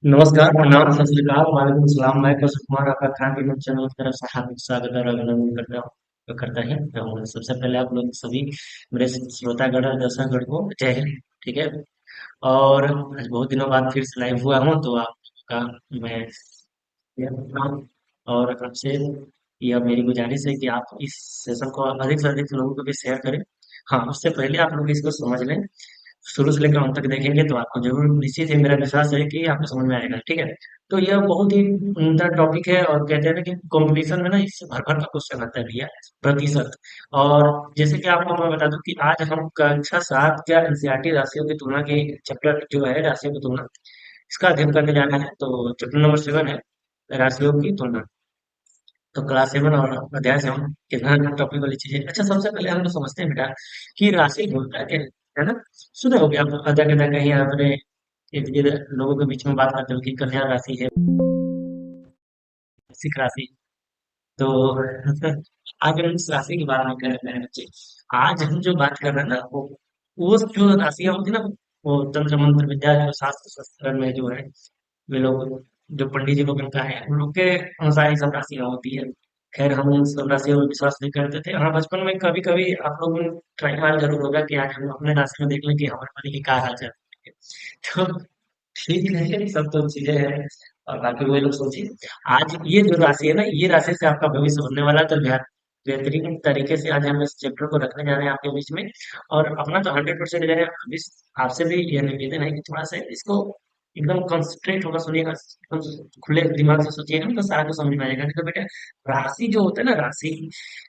नमस्कार, प्रणाम, सत श्री अकाल, वालेकुम सलाम। मैं कौशल कुमार आपका खान पीन चैनल की तरफ से हार्दिक स्वागत और अभिनंदन करता ही रहूंगा। सबसे पहले आप लोग सभी मेरे श्रोतागण और दर्शकगण को जय हिंद। ठीक है। और आज बहुत दिनों बाद फिर से लाइव हुआ हूँ तो आप का मैं शेयर करता हूँ। और आपसे यह मेरी गुजारिश है कि आप इस सेशन को अधिक से अधिक लोगों को भी शेयर करें। हाँ, उससे पहले आप लोग इसको समझ लें। शुरू से लेकर अंत तक देखेंगे तो आपको जरूर निश्चित ही मेरा विश्वास है कि आपको समझ में आएगा। ठीक है। तो यह बहुत ही उम्दा टॉपिक है और कहते हैं ना कि कंपटीशन में ना इससे भर भर का क्वेश्चन आता है भैया। प्रतिशत। और जैसे कि आपको मैं बता दूं कि आज हम कक्षा 7 का एनसीईआरटी राशियों की तुलना के चैप्टर जो है राशियों की तुलना इसका अध्ययन करने जाना है। तो चैप्टर नंबर 7 है राशियों की तुलना। तो क्लास 7 और अध्याय 7 कितना टॉपिक वाली चीजें। अच्छा, सबसे पहले हम लोग समझते हैं बेटा कि राशि होता क्या है ना। सुने हो गया आप अदा कदा कहीं आपने इर्द गिर्द लोगों के बीच में बात करते हो कि कन्या राशि है, वृश्चिक राशि। तो आज हम इस राशि की बात नहीं कर रहे हैं बच्चे। आज हम जो बात कर रहे हैं ना वो जो राशियां होती है ना, वो तंत्र मंत्र विद्या जो शास्त्र शास्त्र में जो है वे लोग जो पंडित जी लोग का है उन लोग के अनुसार ही सब राशियां होती है। खैर हम उन सब राशियों पर विश्वास नहीं करते थे। हाँ, बचपन में कभी कभी आप लोग ट्राई मार जरूर होगा कि आज हम अपने राशि में देख लें कि हमारे पति की क्या हाल चल रही है। तो ठीक है, सब तो चीजें हैं। और बाकी वही लोग सोचिए। आज ये जो राशि है ना, ये राशि से आपका भविष्य बनने वाला है। तो बेहतरीन तरीके से आज हम इस चैप्टर को रखने जा रहे हैं आपके बीच में। और अपना तो 100% दे रहे हैं। अब आपसे भी यह निवेदन है कि थोड़ा सा इसको एकदम कंसंट्रेट होकर सुनिएगा, एकदम खुले दिमाग से सोचिएगा तो सारा कुछ समझ में आएगा। नहीं तो बेटा राशि जो होता है ना, राशि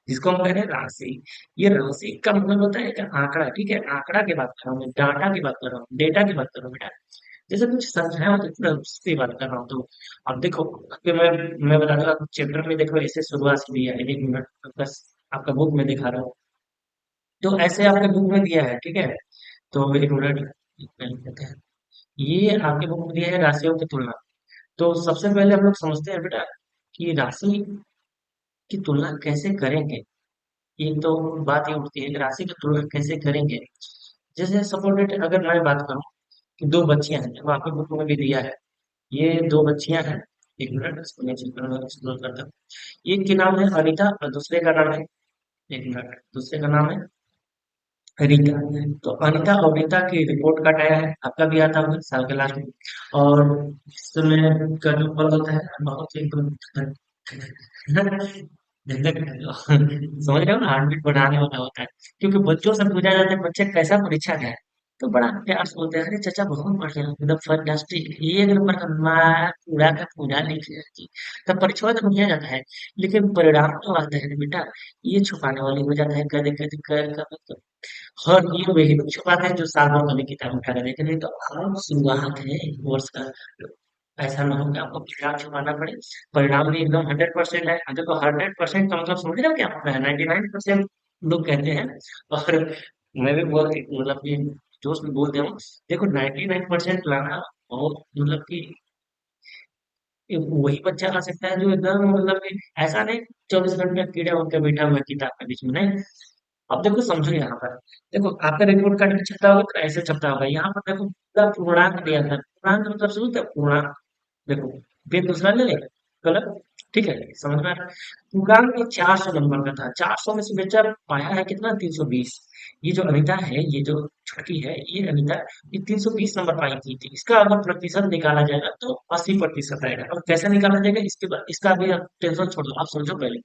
जिसको हम कह रहे हैं राशि, ये राशि का मतलब होता है कि आंकड़ा। ठीक है, आंकड़ा की बात कर रहा हूँ मैं, डाटा की बात कर रहा हूँ, डेटा की बात कर रहा हूँ बेटा। जैसे कुछ समझाया तो पूरा उससे बात कर रहा हूँ। तो अब देखो कि मैं बता दूंगा चैप्टर में देखो ऐसे शुरुआत से दिया है। 1 मिनट बस आपका बुक में दिखा रहा हूँ। तो ऐसे आपके बुक में दिया है। ठीक है। तो 1 मिनट कहते हैं, ये आपके बुक में दिया है राशियों की तुलना। तो सबसे पहले हम लोग समझते हैं बेटा कि राशि की तुलना कैसे करेंगे। एक तो बात ये उठती है कि राशि की तुलना कैसे करेंगे। जैसे सपोज अगर मैं बात करूं कि दो बच्चियां हैं, वो आपके बुक में भी दिया है। ये दो बच्चियां हैं। 1 मिनट इसको मैं चेक करना एक्सप्लोर करता हूँ। एक के नाम है अनीता और दूसरे का नाम है, 1 मिनट, दूसरे का नाम है रीता। तो अनीता और रीता की रिपोर्ट कार्ड आया है, आपका भी आता होगा साल के लास्ट में। और इस समय का जो फल होता है बहुत ही एकदम समझ रहे हो ना, हार्ट बीट बढ़ाने वाला होता है। क्योंकि बच्चों से पूछा जाता है बच्चे कैसा परीक्षा गया, तो बड़ा प्यार से बोलते हैं अरे चाचा बहुत बढ़िया एकदम फंटास्टिक 1 नंबर का मैं पूरा का पूरा लिख लिया जी। तब परीक्षा तो बढ़िया जाता है। लेकिन परिणाम जो आता है ना बेटा, ये छुपाने वाली हो जाता है। कदे कदे कर का मतलब। और ये वही लोग छुपाते हैं जो साल भर कभी किताब उठा कर देखे नहीं। तो आप शुरुआत है कोर्स का। ऐसा ना हो कि आपको परिणाम छुपाना पड़े। परिणाम भी एकदम 100% है। देखो 100% का मतलब समझ रहे हो क्या होता है। 99% लोग कहते हैं। और मैं भी बहुत मतलब कि जोश में बोलते हूँ। देखो 99% लाना बहुत मतलब कि वही बच्चा ला सकता है जो एकदम मतलब कि ऐसा नहीं 24 घंटे कीड़ा होकर बैठा हुआ है किताब के बीच में नहीं। अब देखो समझो यहाँ पर, देखो आपका रिपोर्ट कार्ड भी छपता होगा तो ऐसे छपता होगा। यहाँ पर देखो पूरा पूर्णांक दिया था। पूर्णांक मतलब समझते हो पूर्णांक। देखो फिर दूसरा ले ले कलर। ठीक है, समझ में आ रहा है। पूर्णांक में 400 नंबर का था। 400 में से बच्चा पाया है कितना, 320। ये जो अनिता है, ये जो छुटकी है, ये अनिता, ये 320 नंबर पाई थी। इसका अगर प्रतिशत निकाला जाएगा तो 80% आएगा। और कैसे निकाला जाएगा इसके बाद, इसका भी आप टेंशन छोड़ दो, आप समझो पहले।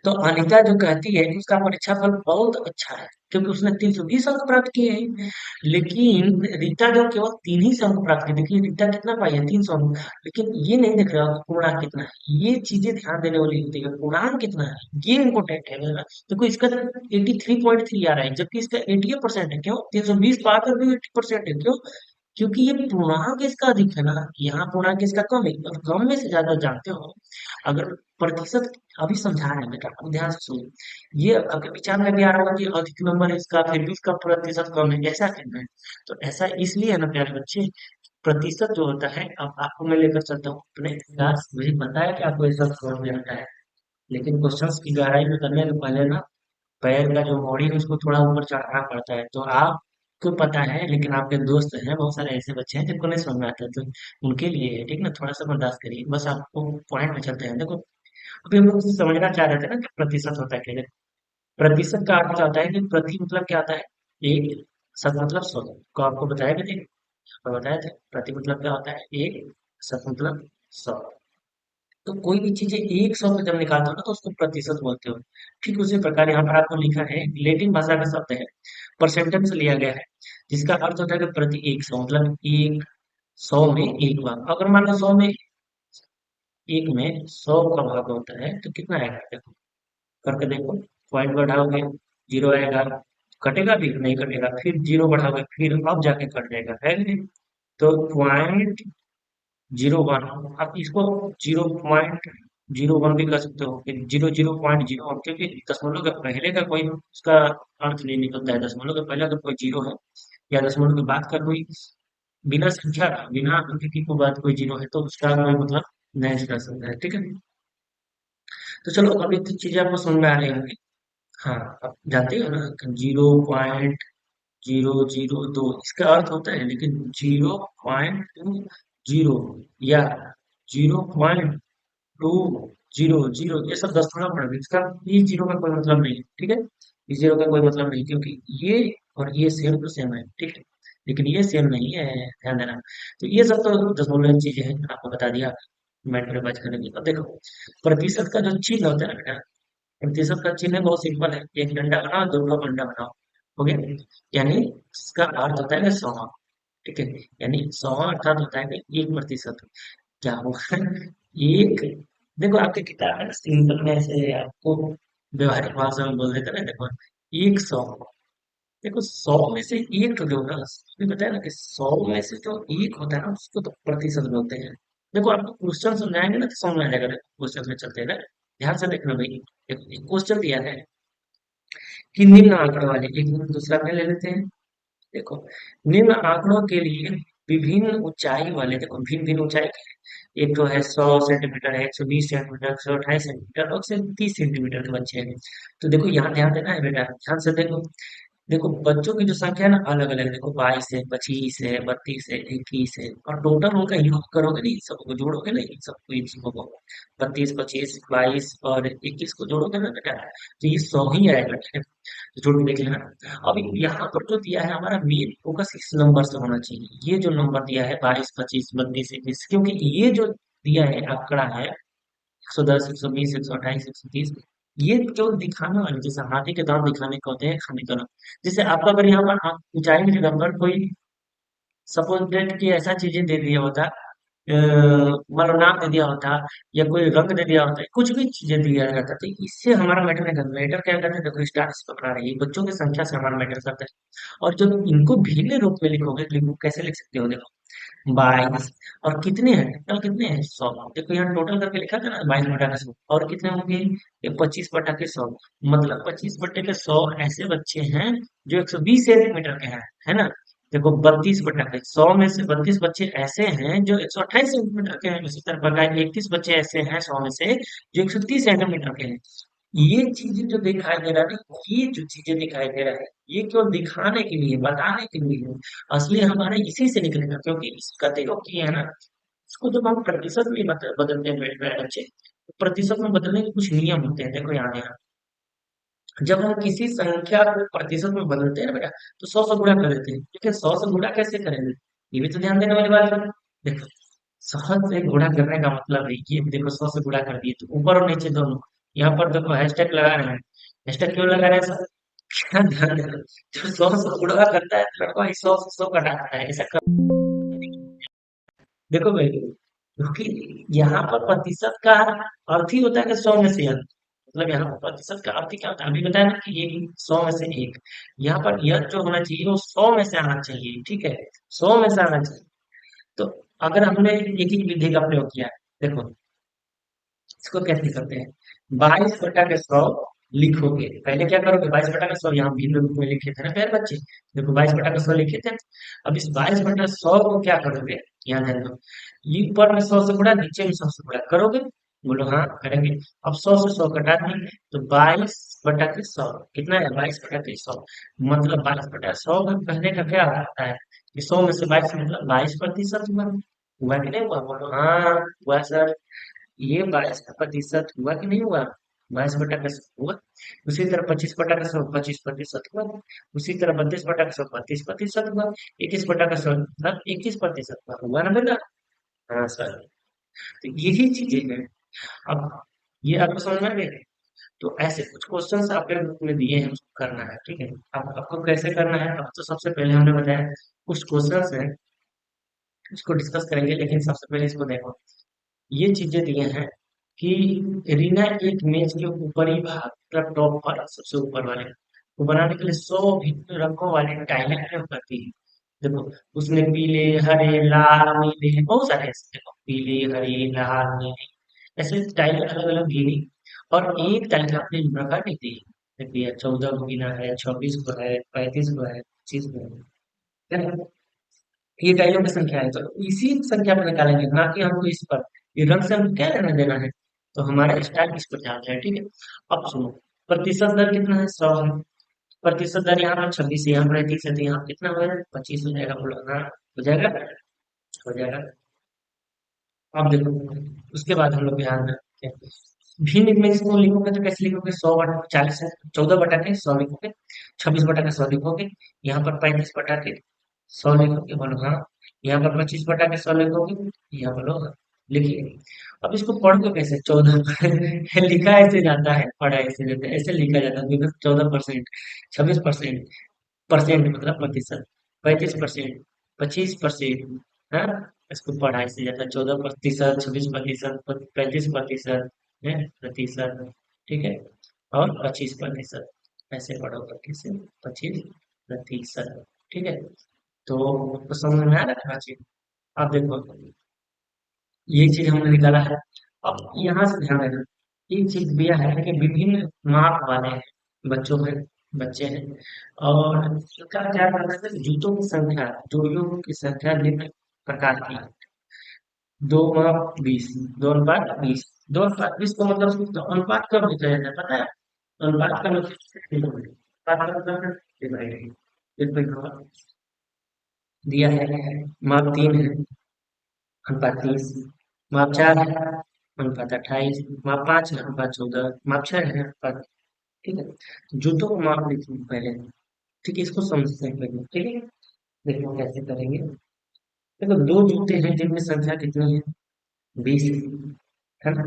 तो अनीता जो कहती है कि उसका परीक्षा फल बहुत अच्छा है क्योंकि उसने 320 अंक प्राप्त किए हैं। लेकिन रीता जो केवल 3 ही से अंक प्राप्त की। देखिए रीता कितना पाई है, 300 अंक। लेकिन ये नहीं देख रहा कि पूर्णांक कितना है। ये चीजें ध्यान देने वाली होती है, पूर्णांक कितना है ये इम्पोर्टेंट है मेरा। देखो इसका 83.3 आ रहा है जबकि इसका 88% है। क्यों, 320 पाकर भी 80% है। क्यों, क्योंकि ये पूर्णांक इसका अधिक है ना, यहाँ पूर्णांक इसका कम है। और कम में से ज्यादा जानते हो, अगर प्रतिशत, अभी समझा रहे हैं बेटा, अब ध्यान से सुनो। ये अगर विचार में भी आ रहा होगा कि अधिक नंबर है इसका फिर भी इसका प्रतिशत कम है, ऐसा कहना है। तो ऐसा इसलिए है ना प्यारे बच्चे, प्रतिशत जो होता है, अब आपको मैं लेकर चलता हूँ अपने इतिहास। मुझे पता है कि आपको ये सब समझ में आता है, लेकिन क्वेश्चंस की गहराई में करने से पहले ना पैर का जो बॉडी है उसको थोड़ा ऊपर चढ़ाना पड़ता है। तो आप को पता है, लेकिन आपके दोस्त हैं, बहुत सारे ऐसे बच्चे हैं जिनको नहीं समझ में आता, तो उनके लिए है, ठीक ना, थोड़ा सा बर्दाश्त करिए, बस आपको पॉइंट में चलते हैं। देखो, अभी हम लोग समझना चाह रहे थे ना कि प्रतिशत होता है क्या। प्रतिशत का अर्थ क्या होता है कि प्रति मतलब क्या होता है, एक, शत मतलब सौ, को आपको बताया भी थे और बताया था। प्रति मतलब क्या होता है, एक, शत मतलब सौ। तो कोई भी चीजें एक सौ में जब निकालते हो ना तो उसको प्रतिशत बोलते हो। ठीक उसी प्रकार यहाँ पर आपको लिखा है, लेटिन भाषा का शब्द है, परसेंटेज से लिया गया है, जिसका अर्थ होता है कि प्रति एक सौ, मतलब एक सौ में एक बार। अगर मान लो सौ में, एक में सौ का भाग होता है तो कितना आएगा, देखो करके देखो। पॉइंट बढ़ाओगे, जीरो आएगा, कटेगा भी नहीं कटेगा, फिर जीरो बढ़ाओगे, फिर अब जाके कट जाएगा, है कि नहीं। तो पॉइंट जीरो वन, आप इसको 0.01 भी कर सकते हो, फिर 0.01, क्योंकि दशमलव के पहले का कोई उसका अर्थ नहीं निकलता है। दशमलव के पहले अगर कोई जीरो है या दशमलव के बाद का कोई बिना संख्या का, बिना अंक की कोई बात कोई जीरो है तो उसका कोई मतलब नहीं कर सकता है, ठीक है। तो चलो, अभी तो चीजें आपको समझ में आ रही होंगी। हाँ, आप जानते हो ना, 0.002 इसका अर्थ होता है, लेकिन 0.20 या 0.200, ये सब दशमलव पढ़ रहे, इसका ये जीरो का कोई मतलब नहीं है, ठीक है। इस जीरो का कोई मतलब नहीं, क्योंकि ये और ये सेम टू सेम है, ठीक है, लेकिन ये सेम नहीं है, ध्यान देना। तो ये सब तो दशमलव चीजें हैं, आपको बता दिया मैटर में बात करने की। अब देखो, प्रतिशत का जो चिन्ह होता है ना बेटा, प्रतिशत का चिन्ह बहुत सिंपल है, एक डंडा बनाओ, दो का बंडा बनाओ, हो गया। यानी इसका अर्थ होता है कि 100, ठीक है। यानी 100 अर्थात होता है कि 1%। क्या होगा, एक, देखो आपकी किताब है ना, सिंपल में ऐसे आपको व्यवहारिक भाषा में बोल देते ना, देखो 100, देखो 100 में से एक तो जो ना, अभी बताया ना कि 100 में से जो एक होता है ना उसको तो प्रतिशत बोलते हैं। देखो आपको क्वेश्चन समझाएंगे ना तो समझ में आ जाएगा, क्वेश्चन में चलते हैं ना, ध्यान से देखना भाई। एक क्वेश्चन दिया है कि निम्न आंकड़ों वाले, एक दूसरा में ले लेते हैं। देखो, निम्न आंकड़ों के लिए विभिन्न ऊंचाई वाले, देखो भिन्न भिन्न ऊंचाई के हैं। एक तो है 100 सेंटीमीटर है, 120 सेंटीमीटर, 128 सेंटीमीटर और 130 सेंटीमीटर के बच्चे हैं। तो देखो यहाँ ध्यान देना है बेटा, ध्यान से देखो। देखो बच्चों की जो संख्या है ना अलग अलग, देखो 22 है, 25 है, 32 है, 21 है, और टोटल उनका योग करोगे नहीं, सबको जोड़ोगे नहीं, सबको इन सबको को 32, 25, 22 और 21 को जोड़ोगे ना बेटा, तो ये 100 ही आएगा, ठीक है। तो जोड़ के देख लेना। अब यहाँ पर जो दिया है हमारा मेन फोकस इस नंबर से होना चाहिए, ये जो नंबर दिया है 22, 25, 32, 21, क्योंकि ये जो दिया है आंकड़ा है 110, 120, 128, 130, ये जो दिखाने वाले, जैसे हाथी के दांत दिखाने को होते हैं, खाने का नाम। जैसे आपका अगर यहाँ पर ऊंचाई की जगह पर कोई सपोज डेट की ऐसा चीजें दे दिया होता, मान लो नाम दे दिया होता या कोई रंग दे दिया होता, कुछ भी चीजें दिया रहता, तो इससे हमारा मैटर नहीं करता। मैटर क्या करता है, देखो स्टार्स पकड़ा रही है, बच्चों की संख्या से हमारा मैटर करता है। और जब इनको भिन्न रूप में लिखोगे तो लिखो, कैसे लिख सकते हो, देखो 22, और कितने हैं टोटल, कितने हैं 100, देखो यहाँ टोटल करके लिखा था ना 22/100, और कितने होंगे ये 25/100, मतलब 25/100 ऐसे बच्चे हैं जो 120 सेंटीमीटर के हैं, है ना। देखो 32/100 में से 32 बच्चे ऐसे हैं जो 128 सेंटीमीटर के हैं, उसी तरह का 31 बच्चे ऐसे हैं 100 में से जो 130 सेंटीमीटर के हैं। ये चीजें जो दिखाई दे रहा है ना, ये जो चीजें दिखाई दे रहा है, ये केवल दिखाने के लिए, बताने के लिए है। असली हमारे इसी से निकलेगा, क्योंकि इस गति को किए है ना, इसको जब हम प्रतिशत में बदलते हैं बच्चे, तो प्रतिशत में बदलने के कुछ नियम होते हैं, देखो यहाँ। जब हम किसी संख्या को प्रतिशत में बदलते हैं ना बेटा, तो 100 से गुणा कर देते हैं, लेकिन 100 से गुणा कैसे करेंगे, ये भी तो ध्यान देने वाली बात है। देखो 100 से गुणा करने का मतलब है, ये देखो 100 से गुणा कर दिए तो ऊपर और नीचे दोनों, यहाँ पर देखो हैशटैग लगा रहे हैं, हैशटैग क्यों लगा रहे हैं सर, क्या ध्यान देना, जो 100 से गुणा करता है तो लड़का 100 से 100 घटाता है, ऐसा कर। देखो भाई, क्योंकि यहाँ पर प्रतिशत का अर्थ ही होता है कि 100 में से, मतलब यहाँ पर प्रतिशत का अर्थ क्या होता है, अभी बताया ना कि ये 100 में से एक, यहाँ पर यह जो होना चाहिए वो 100 में से आना चाहिए, ठीक है, 100 में से आना चाहिए। तो अगर हमने एक ही विधि का प्रयोग किया है, देखो इसको कैसे करते हैं, 22/100 लिखोगे, पहले क्या करोगे, 22/100 यहाँ भिन्न रूप में लिखे थे ना प्यारे बच्चे, देखो 22/100 लिखे थे। अब इस 22/100 को क्या करोगे, यहाँ ध्यान दो, ये ऊपर में 100 से गुणा, नीचे में 100 से गुणा करोगे, बोलो हाँ करेंगे। अब 100 से 100 घटा दें तो 22/100 कितना है? 22/100 मतलब 22/100 में पहले का क्या आता है कि 100 में से 22 मतलब 22% हुआ। हुआ कि नहीं हुआ? बोलो हाँ हुआ सर। ये 22% हुआ कि नहीं हुआ? 22/100 हुआ। उसी तरह 25/100 25% हुआ। उसी तरह 32/100 32% हुआ। 21/100 मतलब 21% हुआ। हुआ ना बेटा? हाँ सर। तो यही चीजें हैं। अब ये आपको समझ में आ गया? तो ऐसे कुछ क्वेश्चंस आपके बुक में दिए हैं, उसको करना है, ठीक है? अब आपको कैसे करना है? अब तो सबसे पहले हमने बताया कुछ क्वेश्चंस हैं, इसको डिस्कस करेंगे, लेकिन सबसे पहले इसको देखो। ये चीजें दिए हैं कि रीना एक मेज के ऊपरी भाग मतलब टॉप पर सबसे ऊपर वाले को बनाने के लिए 100 भिन्न रंगों वाले टाइलें प्रयोग करती है। देखो उसमें पीले हरे लाल नीले बहुत सारे ऐसे, देखो पीले हरे लाल नीले ऐसे टाइल अलग अलग गिनी और एक टाइल का अपने प्रकार देती है। देखिए 14 को गिना है, 26 को है, 35 को है, 25 को है ना? ये टाइलों की संख्या है, तो इसी संख्या पर निकालेंगे, ना कि हमको इस पर। ये रंग से हमको क्या लेना देना है? तो हमारा स्टाइल इस पर ध्यान है, ठीक है? अब सुनो, प्रतिशत दर कितना है? 100 है। प्रतिशत दर यहाँ पर 26 है, यहाँ पर 30 है, तो यहाँ कितना हो जाएगा? 25 हो जाएगा। बोलो हाँ हो जाएगा। हो जाएगा। अब देखो उसके बाद हम लोग ध्यान रखते हैं भिन्न में इसको लिखोगे तो कैसे लिखोगे? 100/40 है, 14/100 लिखोगे, 26/100 लिखोगे, यहाँ पर 35/100 लिखोगे। बोलो हाँ। यहाँ पर 25/100 लिखोगे, यहाँ बोलो हाँ। लिखिए। अब इसको पढ़ोगे कैसे? 14 लिखा ऐसे जाता है, पढ़ा ऐसे जाता है, ऐसे लिखा जाता है बिकॉज 14%, 26%, परसेंट मतलब प्रतिशत, 35%, 25%, हाँ। इसको पढ़ाई से जाता है 14%, 26%, 35% है प्रतिशत, ठीक है? और 25% ऐसे पढ़ोगे, कैसे? 25%, ठीक है? तो आपको समझ में आ रहा है चीज? आप देखो ये चीज हमने निकाला है। अब यहाँ से ध्यान देना, एक चीज दिया है कि विभिन्न माप वाले हैं, बच्चों में बच्चे हैं और क्या क्या करना है? जूतों की संख्या, जोड़ियों की संख्या निम्न प्रकार की है। 2 माप 20, 2:20, 2:20 को मतलब अनुपात कब लिखा जाता है पता है? अनुपात का मतलब अनुपात का मतलब डिवाइड, दिया है। माप 3 है, अनुपात 30, माप 4 है, अनुपात 28, माप 5 है, अनुपात 14, माप 6 है, अनुपात, ठीक है? तो जूतों को माप लिखेंगे पहले, ठीक है? इसको समझते हैं पहले, ठीक है? देखो कैसे करेंगे। देखो दो जूते हैं जिनमें संख्या कितनी है? 20 है ना?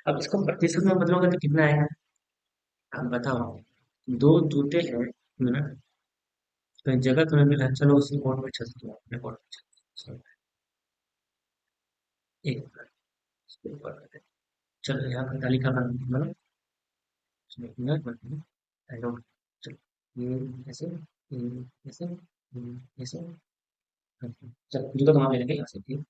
अब इसको प्रतिशत में बदलोगे तो कितना आएगा? अब बताओ। दो जूते हैं ना, तो जगह तुम्हें मिला, चलो उसी बोर्ड पे चलते हो, अपने बोर्ड पे चलो। एक इसके ऊपर करते हैं। चलो यहाँ पर तालिका बनो, चलो मिनट बनते हैं। I don't- चलो ये ऐसे, ये ऐसे, ये ऐसे, चलो जूता तो वहां ले लेंगे यहाँ से, ठीक है?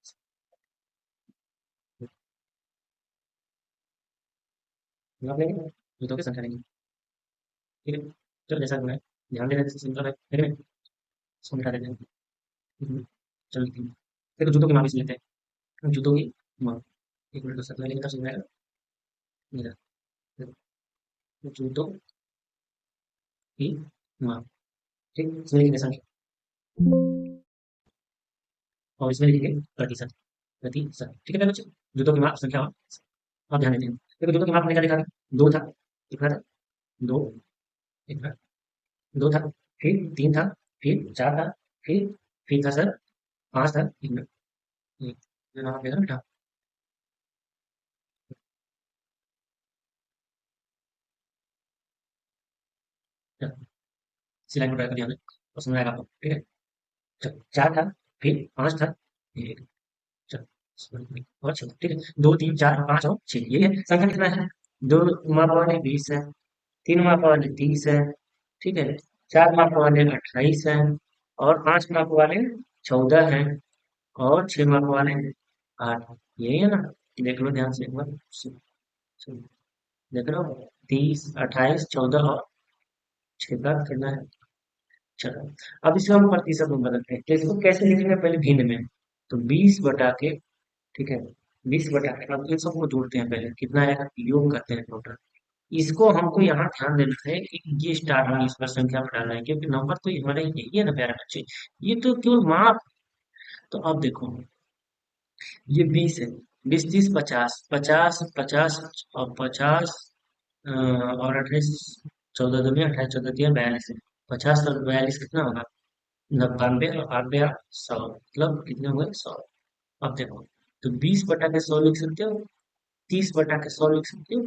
यहाँ पे जूतों की संख्या लेंगे, ठीक है? चलो जैसा भी है, ध्यान देना जैसे सिंपल है, ठीक है? इसको मिटा देते हैं। चलो लिखते हैं। देखो जूतों की माप इसमें लेते हैं, जूतों की माप। एक मिनट, तो सब लेंगे तब समझ में आएगा। मेरा देखो, जूतों की माप, ठीक, इसमें लिखेंगे संख्या और इसमें लिखेंगे प्रतिशत, प्रतिशत, ठीक है बच्चों? जूतों की माप संख्या और आप ध्यान देते हैं। देखो जूतों की माप में क्या लिखा था? दो था, कितना था? दो, एक था, दो था, फिर तीन था, फिर चार था, फिर था सर पांच था, एक मिनट, एक, ये नाम देना बेटा। सिलाई में ट्राई कर ध्यान और समझ आएगा आपको, ठीक है? चलो चार था, फिर पांच था, एक, चलो और छह, ठीक है? दो तीन चार पांच और छह, ये है संख्या कितना है? दो माप वाले 20 है, तीन माप वाले 30 है, ठीक है? चार माप वाले 28 है और पांच माप वाले 14 है और छह माप वाले 8, यही है ना? देख लो ध्यान से एक बार, देख रहे हो? 30, 28, 14 और छह का कितना है? चलो अब इसको हम प्रतिशत में बदलते हैं, तो इसको कैसे लिखेंगे? पहले भिन्न में, तो 20 बटा के, ठीक है? 20/, अब इन सबको जोड़ते हैं, पहले कितना आएगा, योग करते हैं टोटल। इसको हमको यहाँ ध्यान देना है कि ये स्टार में इस पर संख्या में डालना है, क्योंकि नंबर तो हमारे यही है ना प्यारे बच्चे, ये तो केवल माप। तो अब देखो, ये 20 है, 20, 30, 50, 50, 50 और 50, और 28, 14 दूनी 28, 14 तिया 42 है। 50 और 42 कितना होगा, 92, और 92 और 100, मतलब कितने हुए, 100। अब देखो, तो 20/100 लिख सकते हो, 30/100 लिख सकते हो,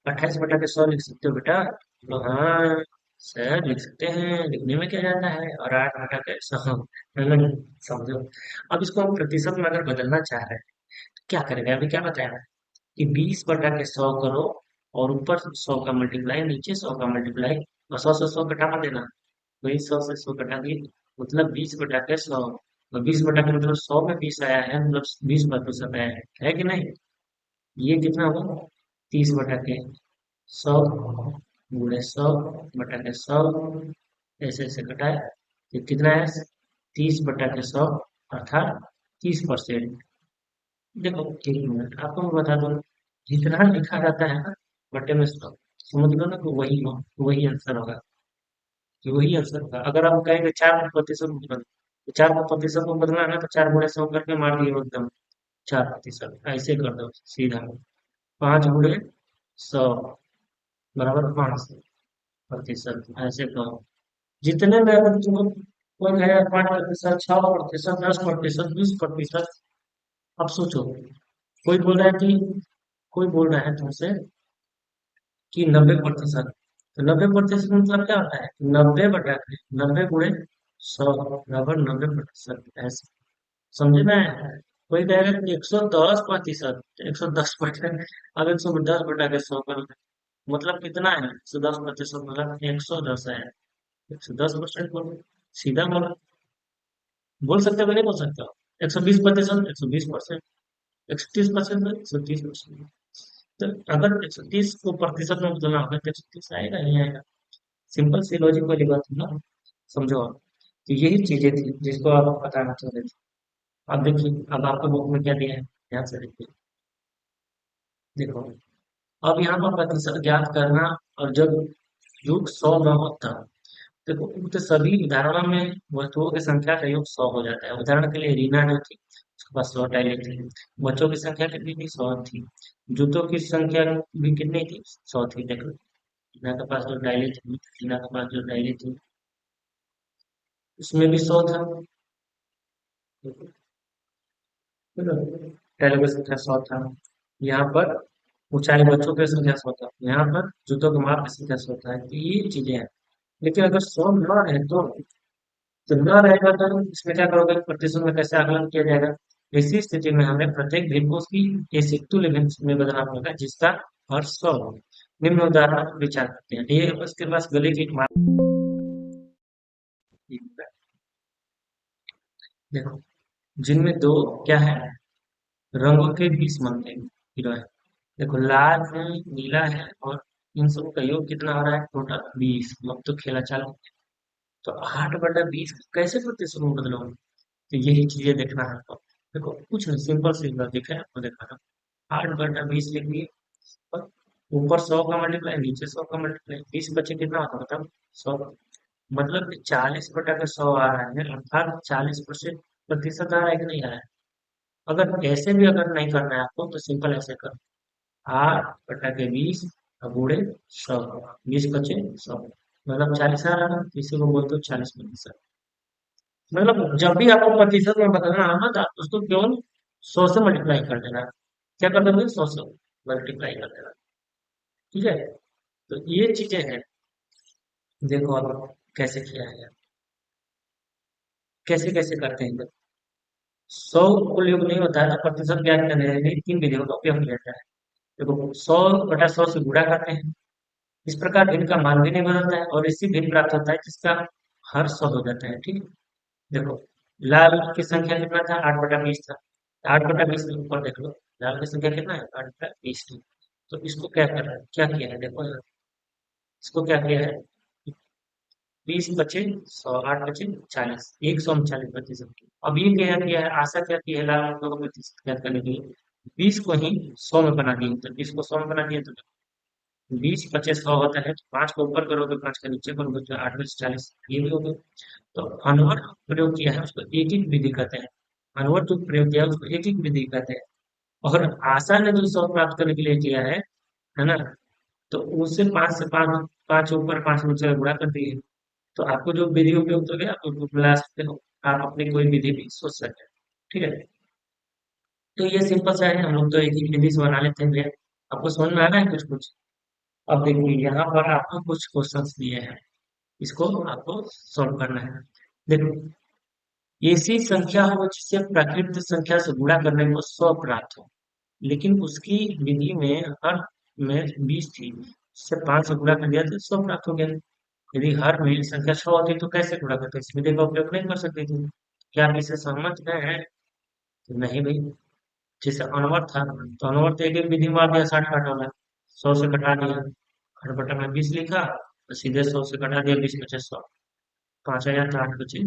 28/100 लिख सकते हो बेटा। तो हाँ सर, लिख सकते हैं, लिखने में क्या जाता है, और 8/100, है ना? समझो। अब इसको हम प्रतिशत में अगर बदलना चाह रहे हैं, तो क्या करेंगे, अभी क्या बताया कि 20/100 करो, और ऊपर 100 का मल्टीप्लाई, नीचे 100 का मल्टीप्लाई, और 100 से 100 घटा देना, वही 100 से 100 घटा दिए, मतलब 20/100, और 20/, मतलब 100 में 20 आया है, मतलब 20% आया है कि नहीं? ये कितना हुआ, 30/100, गुणे 100/100, ऐसे ऐसे घटाए, तो कितना है, 30/100, अर्थात 30%। देखो, एक मिनट आपको मैं बता दूं, जितना लिखा जाता है ना बटे में 100, समझ लो ना, तो वही आंसर होगा, कि वही आंसर होगा। अगर आप कहेंगे 4 प्रतिशत में बदल, तो 4 प्रतिशत में बदलना है ना, तो 4 गुणे 100 करके मार दिए एकदम, 4%, ऐसे कर दो सीधा, 5 गुणे 100 बराबर 5%, ऐसे कहो। जितने में अगर तुम, कोई है 5%, 6%, 10%, 20%, अब सोचो, कोई बोल रहा है कि कोई बोल रहा है तुमसे कि 90%, तो 90% मतलब क्या होता है, 90/90 गुणे 100 बराबर 90%, ऐसे समझे में आया? कोई कहेगा कि 110%, 110%, अब 110/100 कर, मतलब कितना है, 110%, मतलब 110 है, 110% बोलो, सीधा बोलो, बोल सकते हो कि नहीं बोल सकते हो, 120%, 120%, 130%, 130%। तो अगर 130 को प्रतिशत में बदलना होगा, तो 130 आएगा, नहीं आएगा? सिंपल सी लॉजिक वाली बात है ना, समझो आप। तो यही चीजें थी जिसको आप बताना चाह रहे थे। अब देखिए, अब आपके बुक में क्या दिया है, ध्यान से देखिए, देखो, अब यहाँ पर प्रतिशत ज्ञात करना, और जब योग 100 न होता, देखो उक्त सभी उदाहरणों में वस्तुओं की संख्या का योग 100 हो जाता है। उदाहरण के लिए रीना जो थी, उसके पास 100 टाइलें थी, बच्चों की संख्या कितनी थी, 100 थी, जूतों की संख्या भी कितनी थी, 100 थी। देखो, रीना के पास जो टाइलें थी, रीना के पास जो टाइलें थी, उसमें भी 100 था, टाइलों की संख्या 100 था। यहाँ पर ऊंचाई बच्चों की संख्या 100 था, यहाँ पर जूतों के माप की संख्या 100 था, तो ये चीजें हैं। लेकिन अगर 100 न रहे तो न रहेगा, तो इसमें क्या करोगे, प्रतिशत में कैसे आकलन किया जाएगा? इसी स्थिति में हमें प्रत्येक भिन्न को उसकी ऐसी तुल्य भिन्न में बदलना पड़ेगा जिसका हर 100 हो। निम्न उदाहरण पर विचार करते हैं, ये उसके पास गले की एक देखो, जिनमें दो क्या है, रंगों के 20 बनते हैं, हीरो है। देखो, लाल है, नीला है, और इन सब का योग कितना हो रहा है, टोटल 20। अब तो खेला चालू, तो 8/20 कैसे प्रतिशत में बदलोगे? तो यही चीजें देखना है आपको। देखो, कुछ नहीं, सिंपल सी लॉजिक है, आपको दिखा रहा हूँ। 8/20 लिख दिए, और ऊपर 100 का मल्टीप्लाई, नीचे 100 का मल्टीप्लाई, 20 बचे कितना होता है, मतलब 100, मतलब 40/100 आ रहा है, अर्थात 40% प्रतिशत आ रहा है कि नहीं आ रहा है? अगर ऐसे भी अगर नहीं करना है आपको, तो सिंपल ऐसे करो, 8/20 गुणे 100, 20 बचे 100, मतलब 40 आ रहा है, इसी को बोलते हो 40%। मतलब जब भी आपको प्रतिशत में बदलना है ना, तो आप उसको केवल 100 से मल्टीप्लाई कर देना। क्या कर दोगे, 100 से मल्टीप्लाई कर देना, ठीक है? तो ये चीजें हैं, देखो अब कैसे किया है, कैसे कैसे करते हैं। 100 कुल योग नहीं होता है, तो प्रतिशत ज्ञात करने के लिए 3 विधियों का उपयोग किया जाता है। देखो, 100/100 से गुणा करते हैं, इस प्रकार भिन्न का मान भी नहीं बदलता है, और इसी भिन्न प्राप्त होता है जिसका हर 100 हो जाता है, ठीक है? देखो, लाल की संख्या कितना था, 8/20 था, 8/20 के ऊपर देख लो, लाल की संख्या कितना है, 8/20 थी। तो इसको क्या कर रहा है, क्या किया है, देखो यहाँ, इसको क्या किया है, 20 बचे 100, 8 बचे 40, 139%। अब ये क्या किया है, आशा क्या की है, लाल रंग को प्रतिशत ज्ञात करने के लिए, 20 को ही 100 में बना दिए, तो 20 को 100 में बना दिए तो 20 25 100 होता है, तो 5 को ऊपर करोगे 5 का नीचे करोगे तो 8 20 40, ये भी हो गया। तो अनवर प्रयोग किया है उसको एक एक विधि कहते हैं। अनवर जो प्रयोग किया है उसको एक एक विधि कहते हैं। और आशा ने जो 100 प्राप्त करने के लिए किया है ना, तो उससे 5 से 5 5 ऊपर 5 नीचे गुणा कर दिए। तो आपको जो विधि उपयुक्त हो गया आप उसको मिला सकते हो, आप अपनी कोई विधि भी सोच सकते हैं। ठीक है, तो ये सिंपल सा है, हम लोग तो एक ही विधि से बना लेते हैं भैया। आपको समझ में आ रहा है कुछ कुछ? अब देखिए यहाँ पर आपको कुछ क्वेश्चंस दिए हैं, इसको आपको सॉल्व करना है। देखो, ऐसी संख्या हो जिससे प्राकृत संख्या से गुणा करने को 100 प्राप्त हो, लेकिन उसकी विधि में हर में 20 थी, उससे 5 से गुणा कर दिया तो 100 प्राप्त हो गया। यदि हर में संख्या 100 होती तो कैसे गुणा करते? इस विधि का उपयोग नहीं कर सकते थे। क्या आप इससे सहमत हैं? तो नहीं भाई। जैसे अनवर था, तो अनवर तो एक एक विधि मार दिया, 60 काट वाला, 100 से कटा दिया, हर बटा में 20 लिखा, तो सीधे 100 से कटा दिया, 20 पचे 100, 5 हजार तो 8 बचे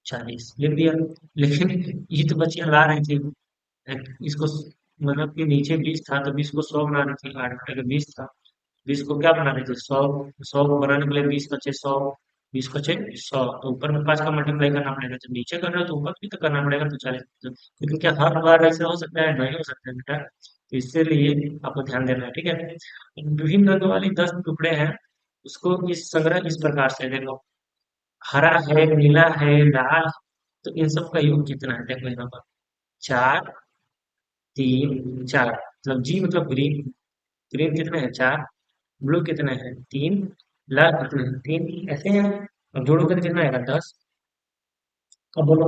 40 लिख दिया। लेकिन ये तो बच्चियां ला रही थी, इसको मतलब कि नीचे 20 था तो 20 को 100 बना रही थी, 8 बटे के 20 था, 20 को क्या बना रहे थे 100, 100 को बनाने के लिए 20 बचे 100, 20 बचे 100, तो ऊपर में 5 का मल्टीप्लाई करना पड़ेगा, जब नीचे कर रहे हो तो ऊपर भी तो करना पड़ेगा, तो 40। लेकिन क्या हर बार ऐसा हो सकता है? नहीं हो सकता है बेटा, तो इसीलिए आपको ध्यान देना है। ठीक है, विभिन्न रंग वाली 10 टुकड़े हैं, उसको इस संग्रह इस प्रकार से देखो, हरा है, नीला है, लाल, तो इन सब का योग कितना है? देखो यहाँ पर 4 3 4, मतलब जी मतलब ग्रीन, ग्रीन कितने हैं? 4, ब्लू कितने हैं? 3, लाल कितने हैं? 3, ऐसे हैं। अब जोड़ोगे तो कितना आएगा? 10। अब बोलो,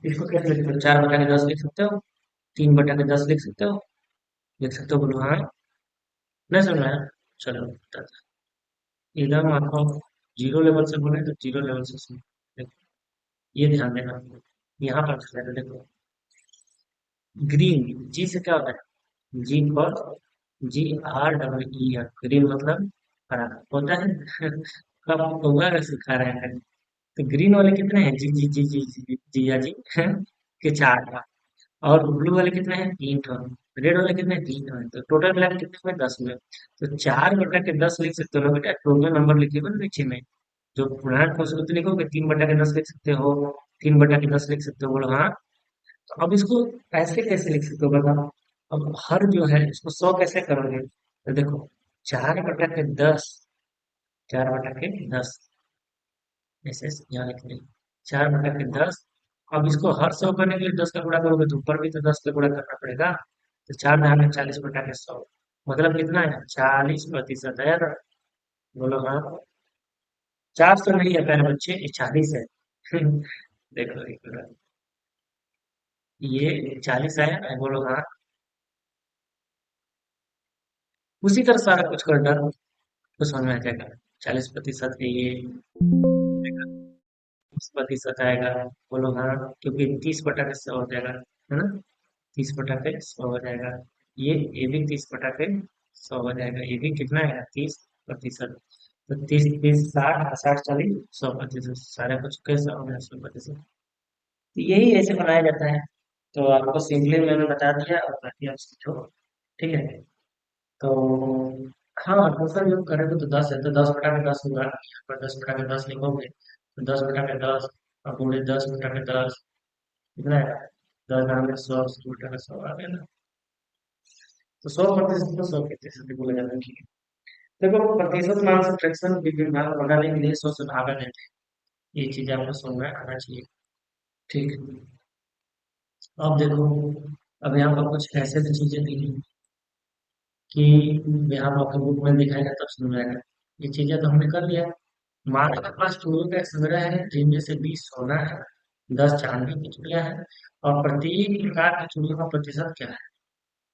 इसको कैसे लिखते हो? 4 बटा के 10 लिख सकते हो, 3 बटा के 10 लिख सकते हो, लिख सकते हो? बोलो हाँ। नहीं समझ में आया? चलो बताते हैं। एकदम आपको जीरो लेवल से बोले तो जीरो लेवल से सुनो। देखो, ये ध्यान देना, यहाँ पर देखो, ग्रीन जी से क्या होता है? जी फॉर, GREEN, ग्रीन मतलब हरा होता है। कब होगा अगर सिखा रहे हैं? तो ग्रीन वाले कितने हैं? जी जी जी जी जी जी या जी के 4 का। और ब्लू वाले कितने हैं? 3 का। रेड वाले कितने हैं? 3 का। तो टोटल मिला के कितने में? 10 में। तो 4 बटा के 10 लिख सकते हो ना बेटा, टोटल नंबर लिखिएगा ना नीचे में, जो पूर्णांक को उसको तो लिखोगे, 3 बटा के 10 लिख सकते हो, 3 बटा के 10 लिख सकते हो, बोलो हाँ। तो अब इसको ऐसे कैसे लिख सकते हो बताओ? अब हर जो है इसको 100 कैसे करोगे? तो देखो, 4 बटा के 10, 4 बटा के 10, ऐसे यहाँ लिख रहे 4 बटा के 10। अब इसको हर 100 करने के लिए 10 का गुणा करोगे तो ऊपर भी तो 10 का गुणा करना पड़ेगा, तो 4 में 40 बटा के 100, मतलब कितना है? 40% है ना? बोलो हाँ। 400 नहीं है प्यारे बच्चे, ये 40 है। देखो एक मिनट, ये 40 आया है, बोलो हाँ। उसी तरह सारा कुछ कर डालो तो समझ में आ जाएगा। 40% है ये, 30% आएगा, बोलो हाँ, क्योंकि 30 बटा के 100 हो जाएगा, है ना? 30 बटा के 100 हो जाएगा। ये भी 30 बटा के 100 हो जाएगा, ये भी कितना है? 30%। तो 30 30 60 60 40 100%, सारा कुछ कैसा हो गया? 100%। तो यही ऐसे बनाया जाता है। तो आपको सिंपली मैंने बता दिया, और बाकी आप सीखो। ठीक है, तो हाँ, टोटल जो करेंगे तो 10 है, तो 10 बटा के 10 होगा, यहाँ पर 10 बटा के 10 लिखोगे, तो 10 बटा के 10, और पूरे 10 बटा के 10 कितना है? 10 में 100, 100 बटा के 100 आ गया ना? तो 100% तो 100% ही बोला जाता है। ठीक है, देखो प्रतिशत मान से फ्रैक्शन विभाग लगाने के लिए 100 से भागा देते हैं, ये चीज आपको समझ में आना चाहिए। ठीक है, अब देखो, अब यहाँ पर कुछ ऐसे भी चीजें दी हैं कि यहाँ पर आपको बुक में दिखाएगा तब समझ में आएगा। ये चीजें तो हमने कर लिया। मानव के पास चूड़ों का एक संग्रह है, जिनमें से 20 सोना है, 10 चांदी की चूड़ियां हैं, और प्रत्येक प्रकार की चूड़ियों का प्रतिशत क्या है?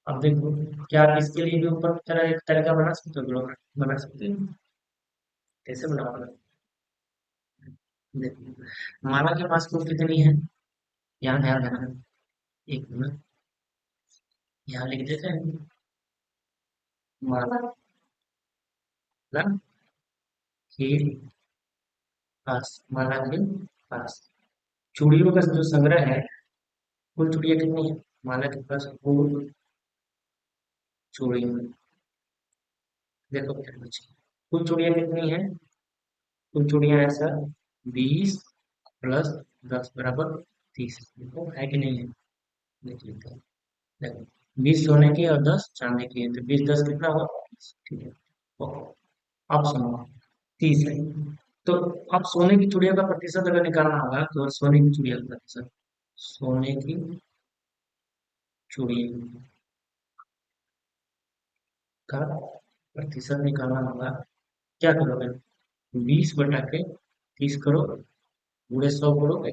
अब देखो, क्या आप इसके लिए भी ऊपर की तरह एक तरह का बना सकते हो? ग्लोब बना सकते हो? कैसे बनाओगे? देखो, मानव के पास कुल कितनी है? यहाँ ध्यान देना, एक मिनट, यहाँ लिख देते हैं मानव ना, के मानव के पास चूड़ियों का जो संग्रह है, कुल चूड़ियां कितनी है? मानव के पास कुल चूड़ी देखो क्या बची। कुल चूड़ियां कितनी है? कुल चूड़ियां है सर 20 प्लस 10 बराबर 30। देखो है कि नहीं है? देख लेते हैं। देखो 20 सोने की और 10 चांदी की है, तो 20 10 कितना हुआ? 30। ठीक है। तो अब सुनो, 30 है। तो अब सोने की चूड़ियों का प्रतिशत अगर निकालना होगा तो सोने की चूड़ियों का प्रतिशत, सोने की चूड़ी का प्रतिशत निकालना होगा। क्या करोगे? 20/30 करो, पूरे 100 करोगे?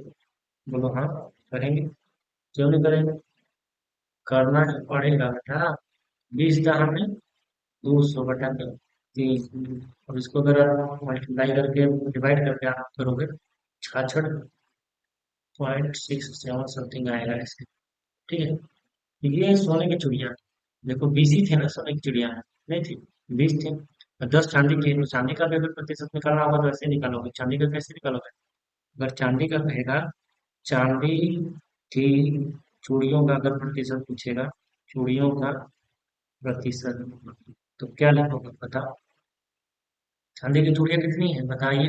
बोलो हाँ। करेंगे? क्यों नहीं करेंगे? करना ही पड़ेगा बेटा। 20 का 200/30। और इसको अगर आप मल्टीप्लाई करके डिवाइड करके आप करोगे, 66.67 समथिंग आएगा इसके। ठीक है। ये सोने की चिड़िया। देखो 20 ही थे ना सोने की चिड़िया, नहीं थी? 20 थे और 10 चांदी की है, तो चांदी का भी अगर प्रतिशत निकालना होगा तो ऐसे निकालोगे। चांदी का कैसे निकालोगे? अगर चांदी का कहेगा, चांदी की चूड़ियों का अगर प्रतिशत पूछेगा, चूड़ियों का प्रतिशत, तो क्या लिखोगे बताओ? चांदी की चूड़ियां कितनी है बताइए।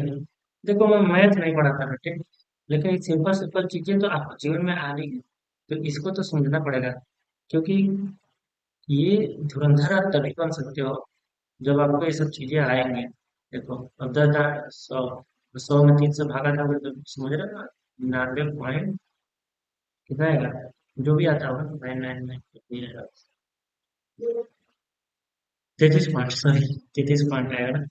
देखो मैं मैथ नहीं पढ़ाता बेटे, लेकिन सिंपल सिंपल चीजें तो आपको जीवन में आ रही है, तो इसको तो समझना पड़ेगा। क्योंकि ये धुरंधर आप तभी बन सकते हो जब आपको ये सब चीजें आएंगी। देखो अब 10,000 100 में 3 से भागा था तो समझ रहे हो ना? 99 पॉइंट कितना आएगा? जो भी आता होगा 999 33 पॉइंट, सॉरी 33 पॉइंट आएगा ना।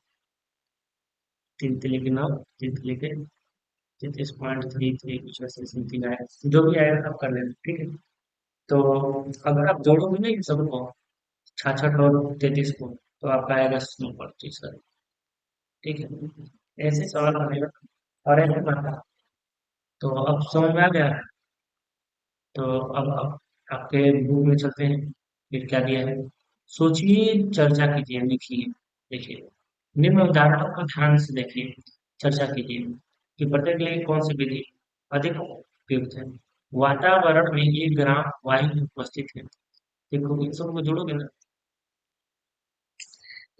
3 3 के 9, 3 3 के 33.33 कुछ ऐसे समथिंग आएगा। जो भी आएगा आप कर लेना, ठीक है। तो अगर आप जोड़ोगे ना इन सबको, 66 और 33 को, तो आपका आएगा 100%। ठीक है। ऐसे सवाल बनेगा और ऐसे बनता। तो अब समझ में आ गया। तो अब आपके बुक में चलते हैं। फिर क्या दिया है? सोचिए, चर्चा कीजिए, लिखिए। देखिए, निम्न उदाहरणों को ध्यान से देखिए, चर्चा कीजिए कि प्रत्येक लिए कौन सी विधि अधिक उपयुक्त है। वातावरण में 1 ग्राम वायु उपस्थित है। देखो इन सबको जोड़ोगे ना,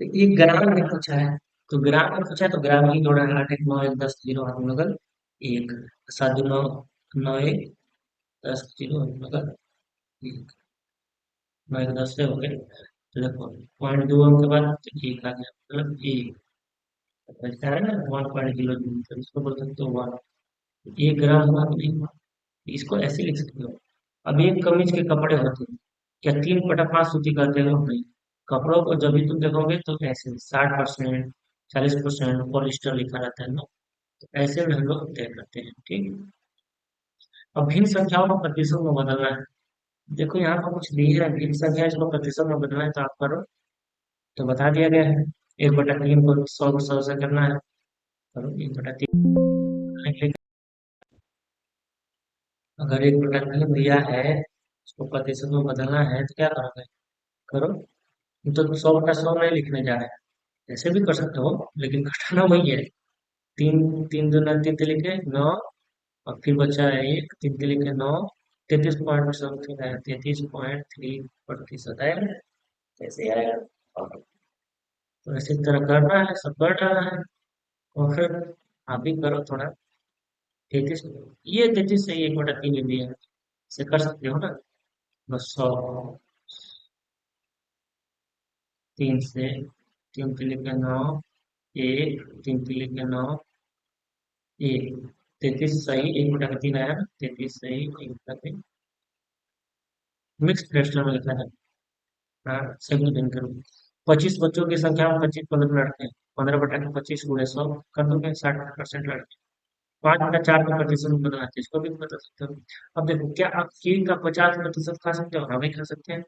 तो 1 ग्राम में पूछा है, तो ग्राम में पूछा है तो ग्राम ही जोड़ा है। 8 1 9 1 10 0 हाथ मगल 1, 7 2 9 9 1 10 0 मगल 1, 9 1 10 से हो गए। तो देखो पॉइंट 2 अंक के बाद तो 1 आ गया, मतलब 1 बचता है ना 1 किलो जूल, तो इसको बोल सकते हो 1। 1 ग्राम हुआ कि नहीं हुआ? इसको ऐसे लिख सकते हो। अब एक कमीज के कपड़े होते हैं, क्या 3/5 सूती कहते हो? नहीं। कपड़ों को जब भी तुम देखोगे तो ऐसे 60%, 40% पॉलिस्टर लिखा रहता है ना, तो ऐसे में हम लोग तय करते हैं। ठीक। अब भिन्न संख्याओं को प्रतिशत में बदलना है। देखो यहाँ पर कुछ दिए है, भिन्न संख्या इसको प्रतिशत में बदलना है तो आप करो। तो बता दिया गया है, 1/3 को 100 से करना है। करो 1/3। अगर 1/3 दिया है, उसको प्रतिशत में बदलना है तो क्या करोगे? करो। तो 100/100 नहीं लिखने जा रहे हैं, ऐसे भी कर सकते हो, लेकिन घटाना वही है। तीन, 3 दूना 3 लिखे 9, और फिर बचा है 1, 3 लिखे 9, 33 पॉइंट समथिंग आया, 33.3% आएगा। कैसे आएगा? तो ऐसे तरह करना है, सब कर डालना है। और फिर आप भी करो थोड़ा। 33, ये 33 से 1/3 ले लिया है, इसे कर सकते हो ना? बस 100, 3 से 3 लिखे 9 1, 3 लिखे 9 1, 33 सही, 1/3 आया ना, 33 सही 1/3। मिक्स फ्रैक्शन में लिखा है। हाँ सही ढंग करो। 25 बच्चों की संख्या में 25 लड़के हैं। 15/25 गुणे 100 कर दोगे, 60% लड़के। 5/4 का प्रतिशत बदलना है, इसको भी बता सकते हो। अब देखो, क्या आप केक का 50% खा सकते हो? हाँ भी खा सकते हैं।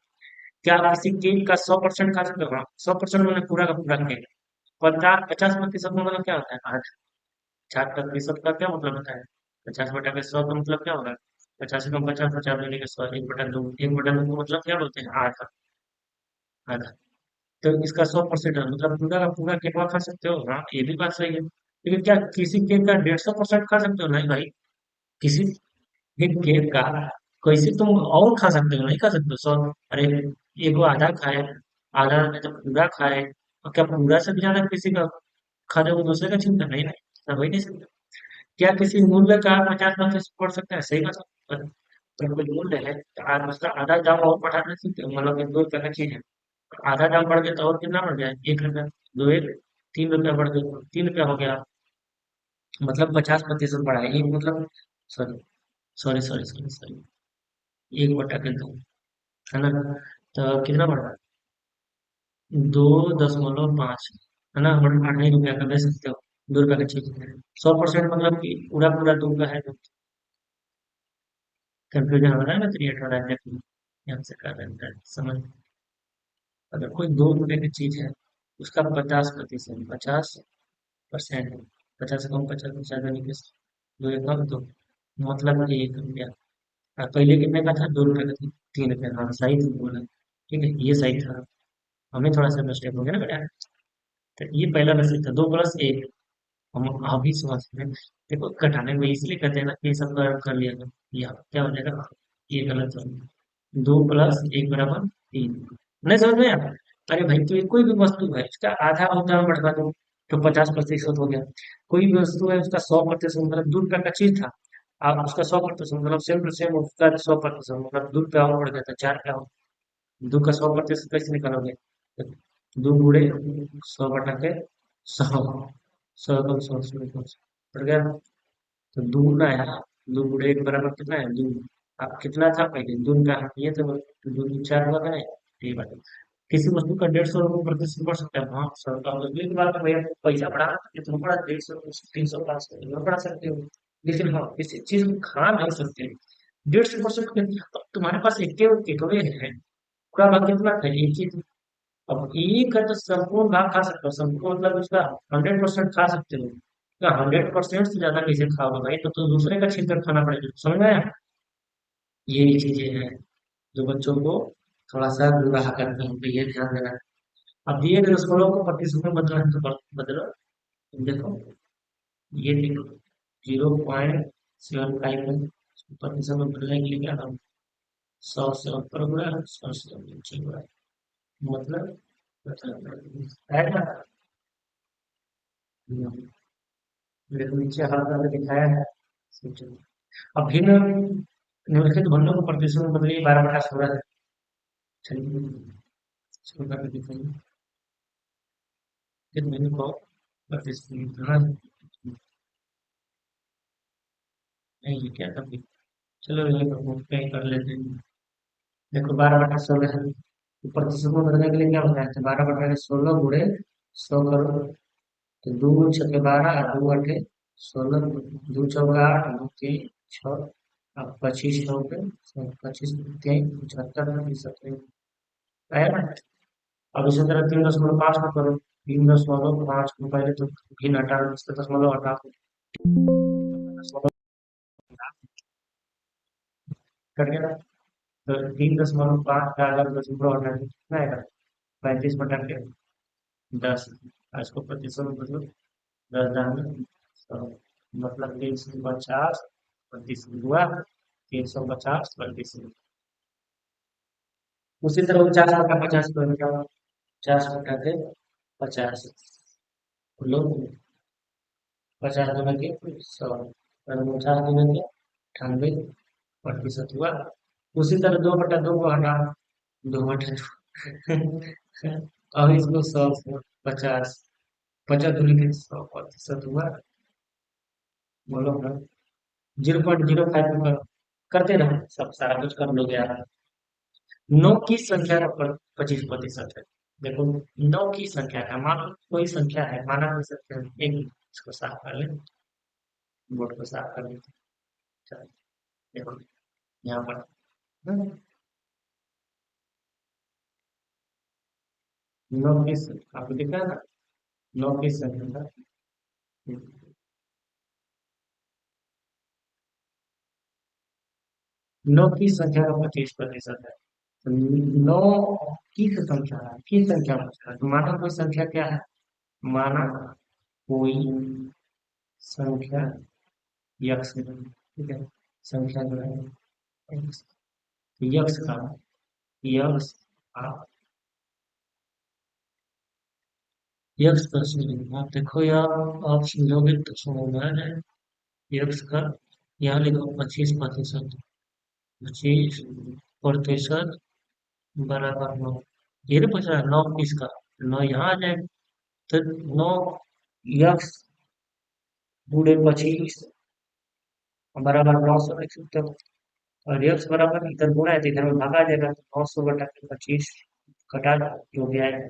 क्या आप किसी केक का 100% खा सकते हो? हाँ। 100% मैंने पूरा का पूरा केक। 50% में मतलब क्या होता है? आठ। 50% का क्या मतलब होता है? 50/100 का मतलब क्या होगा? 50 का 50, 50 मिलेगा के 100, 1/2। 1/2 का मतलब क्या बोलते हैं? आधा। आधा। तो इसका 100% है, मतलब पूरा का पूरा केक खा सकते हो? हाँ ये भी बात सही है। लेकिन क्या किसी केक का 150% खा सकते हो? नहीं भाई। किसी एक केक का कैसे तुम और खा सकते हो? नहीं खा सकते हो। 100, अरे एगो आधा खाए, आधा आधा जब पूरा खाए, और क्या पूरा से भी ज्यादा किसी का खा जाए वो दूसरे का चिंता नहीं ना, ऐसा हो ही नहीं सकता। क्या किसी मूल्य का 50% बढ़ सकता है? सही बात है। पर कोई मूल्य है तो आज उसका आधा दाम और बढ़ा नहीं सकते, मतलब कि 2 रुपए का चीज है, आधा दाम बढ़ गया तो और कितना बढ़ गया? 1 रुपया। दो एक, 3 रुपया बढ़ गया, 3 रुपया हो गया, मतलब 50% बढ़ा है। एक मतलब, sorry sorry sorry sorry sorry, 1/2 है ना? तो कितना बढ़ा? 2.5 है ना? मतलब 8 ही रुपया का बेच सकते हो, 2 रुपया का चीज है। 100% मतलब कि पूरा पूरा 2 का है तो कंफ्यूजन हो रहा है ना, क्रिएट हो रहा है, देखो यहाँ से कर रहे हैं समझ। अगर कोई 2 रुपए की चीज है, उसका 50%, 50%, 50 से कम, 50 से ज्यादा नहीं बेच, दो एक कम दो, मतलब कि 1 रुपया। और पहले कितने का था? 2 रुपए का था, 3 रुपया। हाँ सही तुम बोला, ठीक है, ये सही था। हमें थोड़ा सा मिस्टेक हो गया ना बेटा। तो ये पहला मैसेज था, 2+1। हम अभी समझ में, देखो घटाने में इसलिए कहते हैं ना कि ये सब कर लिया करो। या क्या हो जाएगा? ये गलत हो गया। 2+1 = 3। नहीं समझ में आया? अरे भाई, तो ये कोई भी वस्तु है, इसका आधा दाम बढ़वा दो तो 50% हो गया। कोई भी वस्तु है, उसका 100% मतलब 2 रुपया का चीज था, आप उसका 100% मतलब सेम टू सेम उसका 100% मतलब 2 रुपया और बढ़ गया था, 4 रुपया हो। 2 का 100% कैसे निकालोगे? 2 गुणे 100 बटा के 100, 100 कम 100 बढ़ गया। तो दूर आया, 2 गुणे 1 बराबर कितना है? 2। अब कितना था पहले? 2 का हम ये तो 2 दूनी 4 हुआ था, ये बात है। किसी वस्तु का 150 रुपये प्रतिशत बढ़ सकता है, हाँ सर, तो अगली बार तो भैया पैसा बढ़ा सकते, तुम बढ़ा 150, 300, 500 बढ़ा सकते हो, लेकिन हाँ किसी चीज को खा नहीं सकते। 150%, अब तुम्हारे पास एक टेकअवे है, पूरा भाग कितना था? एक चीज। अब एक है तो संपूर्ण भाग खा सकते हो, संपूर्ण मतलब उसका 100% खा सकते हो। क्या 100% से ज्यादा कैसे खाओगे भाई? तो दूसरे का छीन कर खाना पड़ेगा, समझ में आया? ये चीजें हैं जो बच्चों को थोड़ा सा गुमराह करते हैं, तो ये ध्यान देना है। अब दिए गए स्कूलों को 25 में बदलो है तो बदलो। तुम देखो, ये देखो, 0.75 है, 25 में बदलने के लिए क्या करो? 100 से ऊपर हुआ, 100 से नीचे हुआ, मतलब है ना? मेरे नीचे हर तरह दिखाया है, सोचो। अब भिन्न निम्नलिखित ध्वनियों को प्रतिशत में बदलिए, 12/16 है। चलिए शुरू करके दिखाइए कि ध्वनि को प्रतिशत में बदलना है। नहीं ये क्या था फिर? चलो ये तो कहीं कर लेते हैं। देखो 12/16 है, तो प्रतिशत में बदलने के लिए क्या होता है? 12/16 गुणे 100 करो। तो 2 छक्के 12, 2 8 16, 2 चौका 8, 2 3 6, अब 25 हो गए, 25 3 75 है ना? अब इसी तरह 3.5 को करो, 3.5 को पहले तो भिन्न हटा दो, इसका दशमलव हटा दो, दशमलव कट गया। तो 3.5 का अगर दशमलव हटा दो कितना आएगा? 35/10। इसको प्रतिशत में बदलो, 10 दाम 100, मतलब 350 प्रतिशत हुआ, 350 प्रतिशत। उसी तरह 50/50 को क्या? 50/50 लोग 50 गुना के 100, 50 गुना के 98 प्रतिशत हुआ। उसी तरह 2/2 को हटा, 2/2 और इसको 100 से 50, 50 गुना के 100 प्रतिशत हुआ। बोलो ना, 0.05 करते रहो, सब सारा कुछ कर लोगे यार। 9 की संख्या का 25% है। देखो, 9 की संख्या का मान कोई संख्या है, माना कर सकते हैं एक, इसको साफ कर ले, बोर्ड को साफ कर लेते हैं। चलो, देखो यहाँ पर, हम्म, 9 की आपको दिख रहा है ना? 9 की संख्या का, 9 की संख्या का 25% है। तो 9 की संख्या है, की संख्या पूछ रहा है, तो माना कोई संख्या क्या है? माना कोई संख्या यक्ष है, ठीक है? संख्या जो है यक्ष, तो यक्ष का, यक्ष का यक्स का समझ आप देखो यार, आप समझोगे तो समझ में आ जाए। यक्स का यहाँ लिखो 25%। 25% बराबर 9। ये नहीं पूछ रहा 9 किसका, 9 यहाँ आ जाएगा। तो 9 यक्स गुणे 25 बराबर 900 लिख सकते हो। और यक्स बराबर इधर गुणा है तो इधर में भागा आ जाएगा, तो 900 बटा के 25 घटा दो, जो भी आएगा।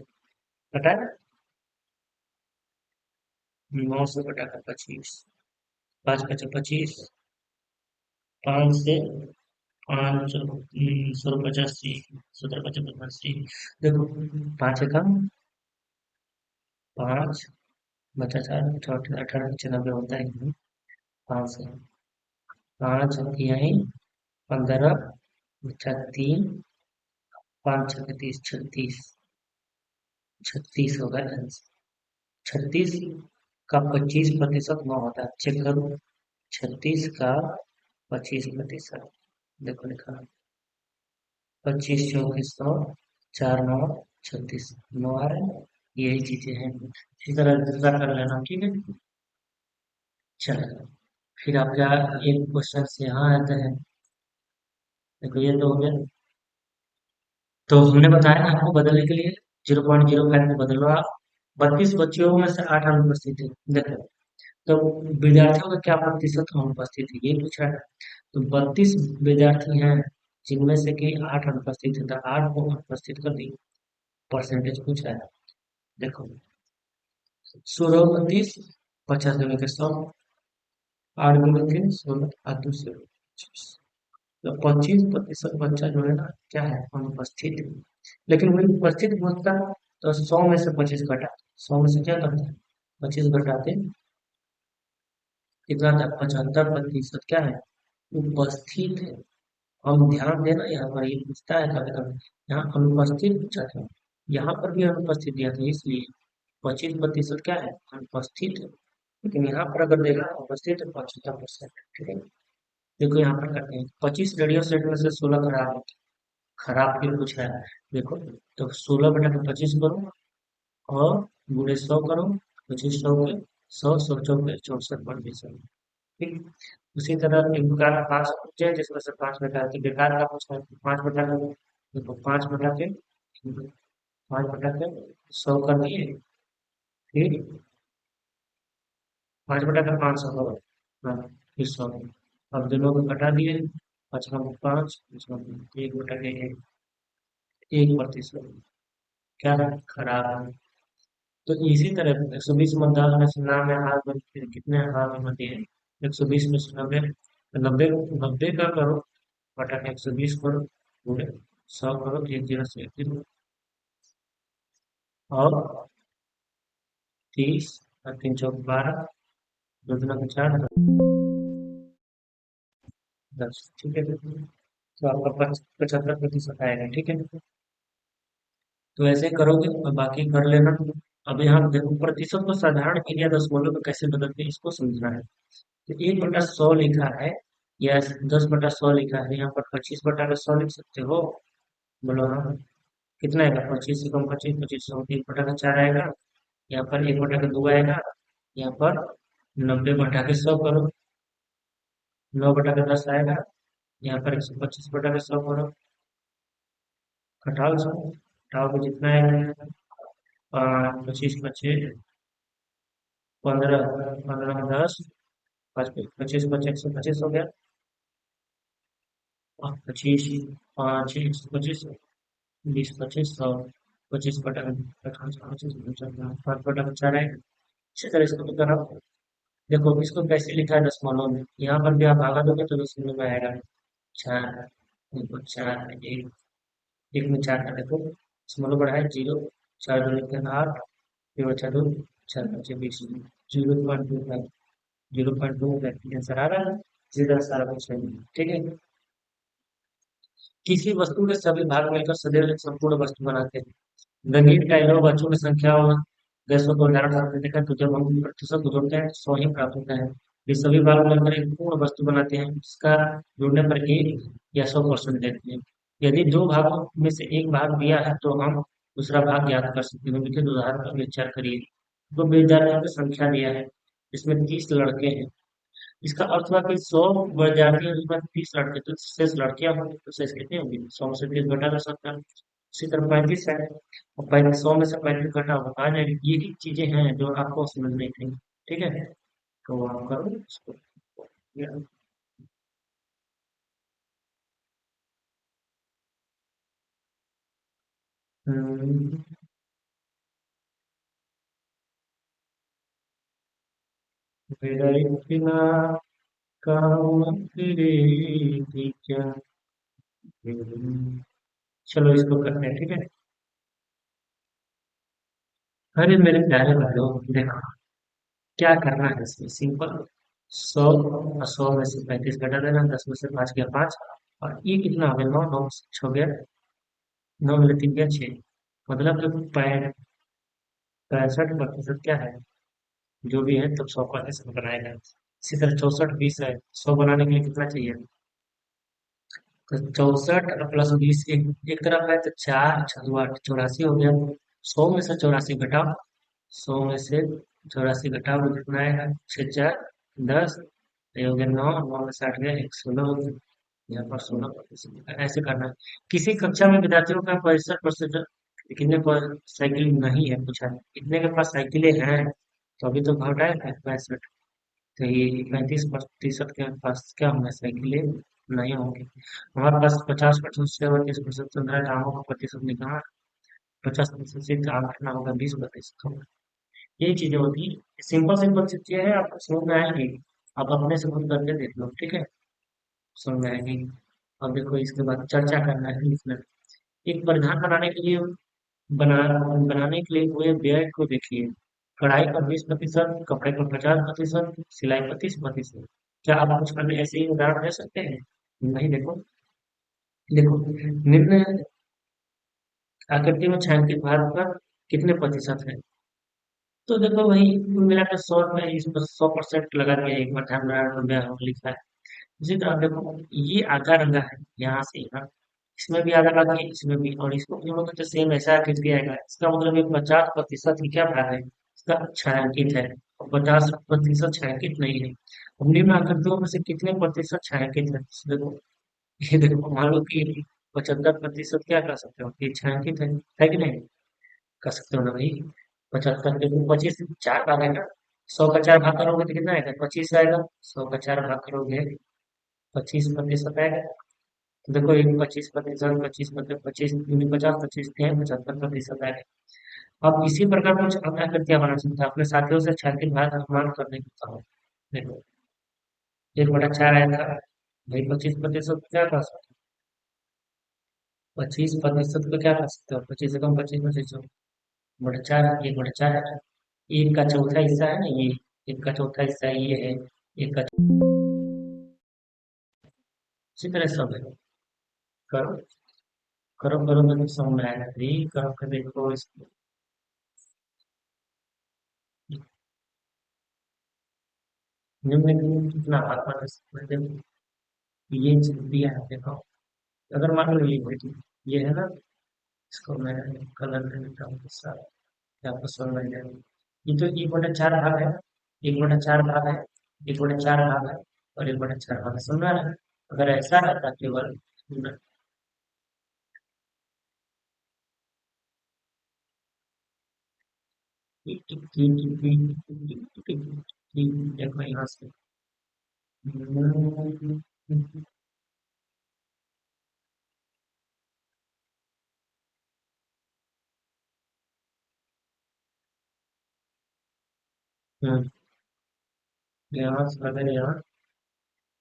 घटा ना, 900 बटा के 25, 5 × 25, 5 से 5, 16 × 85, 17 × 85। देखो 5 का 5 बचा 4, 18 × 95 होता है। 5 है, 5 यही 15 बचा 3, 5 × 6 = 30, 36। 36 होगा आंसर। 36 का 25% 9 होता है, चेक करो। 36 का 25%, देखो लिखा 25 × 24, 100, 4 × 9 = 36, 9 आ रहा है। यही चीजें हैं, इसी तरह दूसरा कर लेना, ठीक है। चलो फिर आपका एक क्वेश्चन यहाँ आते हैं। देखो ये तो हो गया। तो हमने बताया ना आपको बदलने के लिए 0.05 को बदलवा। 32 बच्चों में से 8 अनुपस्थित है। देखो तो विद्यार्थियों का क्या प्रतिशत अनुपस्थित है, ये पूछ रहा है। तो 32 विद्यार्थी हैं जिनमें से कि 8 अनुपस्थित है, तो 8 को अनुपस्थित कर दी, परसेंटेज पूछ रहा है। देखो 16 32, 50 के 100, 8 गुणे 3 16, 8 2 तो 25% बच्चा जो है ना क्या है, अनुपस्थित है। लेकिन वही उपस्थित होता तो 100 में से 25 घटा, 100 में से क्या करते हैं 25 घटाते, कितना था 75% क्या है, उपस्थित है। हम ध्यान देना यहाँ पर, ये पूछता है कभी कभी, यहाँ अनुपस्थित पूछा था, यहाँ पर भी अनुपस्थित दिया था, इसलिए 25% क्या है, अनुपस्थित है। लेकिन यहाँ पर अगर देखा उपस्थित है 75%, ठीक है। देखो यहाँ पर करते हैं 25 रेडियो सेट में से 16 खराब है, खराब क्यों पूछ रहा है। देखो तो 16 बटा के 25 करो और गुणे 100 करो, 25 के 100, 100 चौके 64%। ठीक, उसी तरह एक बेकार का 5 पूछे जिसमें से 5 बेटा है, तो बेकार का पूछा है 5 बटा के, देखो 5 बटा के 100 कर दिए, फिर 5 बटा के 500 करो, हाँ, फिर 100। अब दोनों को घटा दिए, 5 × 5 1 बटा के 1%, क्या है, खराब है। तो इसी तरह 120 मतदान में से नाम है हार बनते हैं, कितने हार बनते हैं 120 में से 90, 90 90 का करो बटा के 120 करो, पूरे 100 करो, 1 0 से 1 और 30 और 3 चौक 12, 2 दूना का 4, 10, ठीक है। तो आपका 75% आएगा, ठीक है। तो ऐसे करोगे और बाकी कर लेना। अब यहाँ देखो प्रतिशत को साधारण क्रिया दशमलव में कैसे बदलते हैं इसको समझना है। तो 1/100 लिखा है या 10/100 लिखा है, यहाँ पर 25/100 लिख सकते हो। बोलो हाँ, कितना आएगा 25 से कम 25, 25 से 1/4 आएगा। यहाँ पर 1/2 आएगा। यहाँ पर 90/100 करो, 9/10 आएगा। यहाँ पर 125/100 करो, घटाओ इसको, घटाओ को जितना आएगा 25 × 15, 15 × 10, 25 × 5 125 हो गया। और 25 5 125, 20 25 100, 25/5 है। इसी तरह इसको भी करो। देखो इसको कैसे लिखा है दशमलव में, यहाँ पर भी आप भागा दोगे तो दशमलव में आएगा। 4, देखो 4 एक, एक में 4 का देखो दशमलव बढ़ाए 0, 4 2 के 8, फिर बचा 2, 4 5 20, 0.25, 0.25 आंसर आ रहा है। सीधा सारा कुछ नहीं, ठीक है। किसी वस्तु के सभी भाग मिलकर सदैव एक संपूर्ण वस्तु बनाते हैं। गणित का इन बच्चों की संख्या और गैसों को उदाहरण सामने देखा तो जब हम प्रतिशत को जोड़ते हैं 100 ही प्राप्त होता है। ये सभी भाग मिलकर एक पूर्ण वस्तु बनाते हैं, इसका जोड़ने पर 1 या 100% देते हैं। यदि दो भागों में से एक भाग दिया है तो हम दूसरा भाग ज्ञात कर सकते हैं। निम्नलिखित उदाहरण पर विचार करिए। तो विद्यार्थियों की संख्या दिया है, इसमें 30 लड़के हैं। इसका अर्थ हुआ कि 100 विद्यार्थी हैं, उसमें 30 लड़के, तो शेष लड़कियां होंगी, तो शेष कितनी होंगी? 100 से 30 घटा कर सकता है। इसी तरह 35 है, और 100 में से 35 घटा होगा, आ जाएगी। यही चीजें हैं जो आपको समझ नहीं थी। ठीक है, तो आप करो इसको। हम्म, मेरा इतना काम तेरे थी क्या। चलो इसको करते हैं, ठीक है। अरे मेरे प्यारे भाइयों, देखो क्या करना है इसमें, सिंपल। 100 में से 35 घटा देना, 10 में से 5 गया 5, और ये कितना हो गया? 9, 9 6 गया, 9 में 3 गया 6। मतलब जो 65% क्या है, जो भी है, तब 100% बनाएगा। इसी तरह 64 20 है, 100 बनाने के लिए कितना चाहिए? तो 64 + 20, एक तरफ है, तो 4 6 8 84 हो गया। 100 में से 84 घटाओ, 100 में से 84 घटाओ, तो कितना आएगा? 6 4 10, ये हो गया 9, 9 में से 8 गया, 16 हो गया। यहाँ पर 16%, ऐसे करना है। किसी कक्षा में विद्यार्थियों का 65%, कितने पर साइकिल नहीं है पूछा है, कितने के पास साइकिलें हैं? तो अभी तो घटाए 65, तो ये 35% के पास क्या होंगे? साइकिलें नहीं होंगी। हमारे पास 50% से 32% चल रहा है, तो आमों का प्रतिशत निकाला, 50% से काम करना होगा, 20% होगा। यही चीजें होती है, सिंपल सिंपल चीजें हैं, आपको समझ में आएंगी। आप अपने से खुद करके देख लो, ठीक है, समझ में आएंगी। अब देखो इसके बाद चर्चा करना है इसमें। एक परिधान बनाने के लिए, बना बनाने के लिए हुए व्यय को देखिए। कढ़ाई पर 20%, कपड़े पर 50%, सिलाई पर 30%। क्या आप कुछ अन्य ऐसे ही उदाहरण दे सकते हैं? नहीं, देखो। देखो, निम्न आकृति में छायांकित भाग पर कितने प्रतिशत है? तो देखो भाई, कुल मिलाकर 100 रुपये, इस पर 100% लगा दिया, एक बार ध्यान रुपया लिखा है। इसी तरह देखो, ये आधा रंगा है, यहाँ से यहाँ, इसमें भी आधा लगा है, इसमें भी, और इसको जोड़ोगे तो सेम ऐसा आकृति आएगा। इसका मतलब ये 50% ही क्या भाग है, इसका छायांकित है, और 50% छायांकित नहीं है। अब निम्न आकृतियों में से कितने प्रतिशत छायांकित है? देखो, ये देखो, मान लो कि 75% क्या कर सकते हो, ये छायांकित है कि नहीं? कर सकते हो ना भाई। 75 के तो 25, 4 भाग है ना। 100 का 4 भाग करोगे तो कितना आएगा? 25 आएगा। 100 का 4 भाग करोगे, 25% आएगा। तो देखो, एक 25%, 25 दूनी 50, 25 के 75% आएगा। अब इसी प्रकार कुछ अन्य आकृतियां बना सकते हैं, अपने साथियों से छायांकित भाग अनुमान करने की तरह। देखो, 1/4 आया था भाई, 25% क्या कर सकते हो? 25% को क्या कर सकते हो? 25 से कम, 25 बटा 4, 1/4 है। एक का चौथा हिस्सा है ना ये, एक का चौथा हिस्सा ये है, एक का, इसी तरह सब है। करो, करो करो, तो समझ में आएगा, यही करो के देखो इसको। निम्न में कितना आत्मा ये चीज दिया है, देखो। अगर मान लो ये बेटी, ये है ना, इसको मैं कलर कर देता हूँ सारा, क्या आपको समझ में आएगा। ये तो 1/4 भाग है, 1/4 भाग है, 1/4 भाग है, और 1/4 भाग है, समझ में आ रहा है? अगर ऐसा रहता केवल, देखो यहाँ से, यहाँ से अगर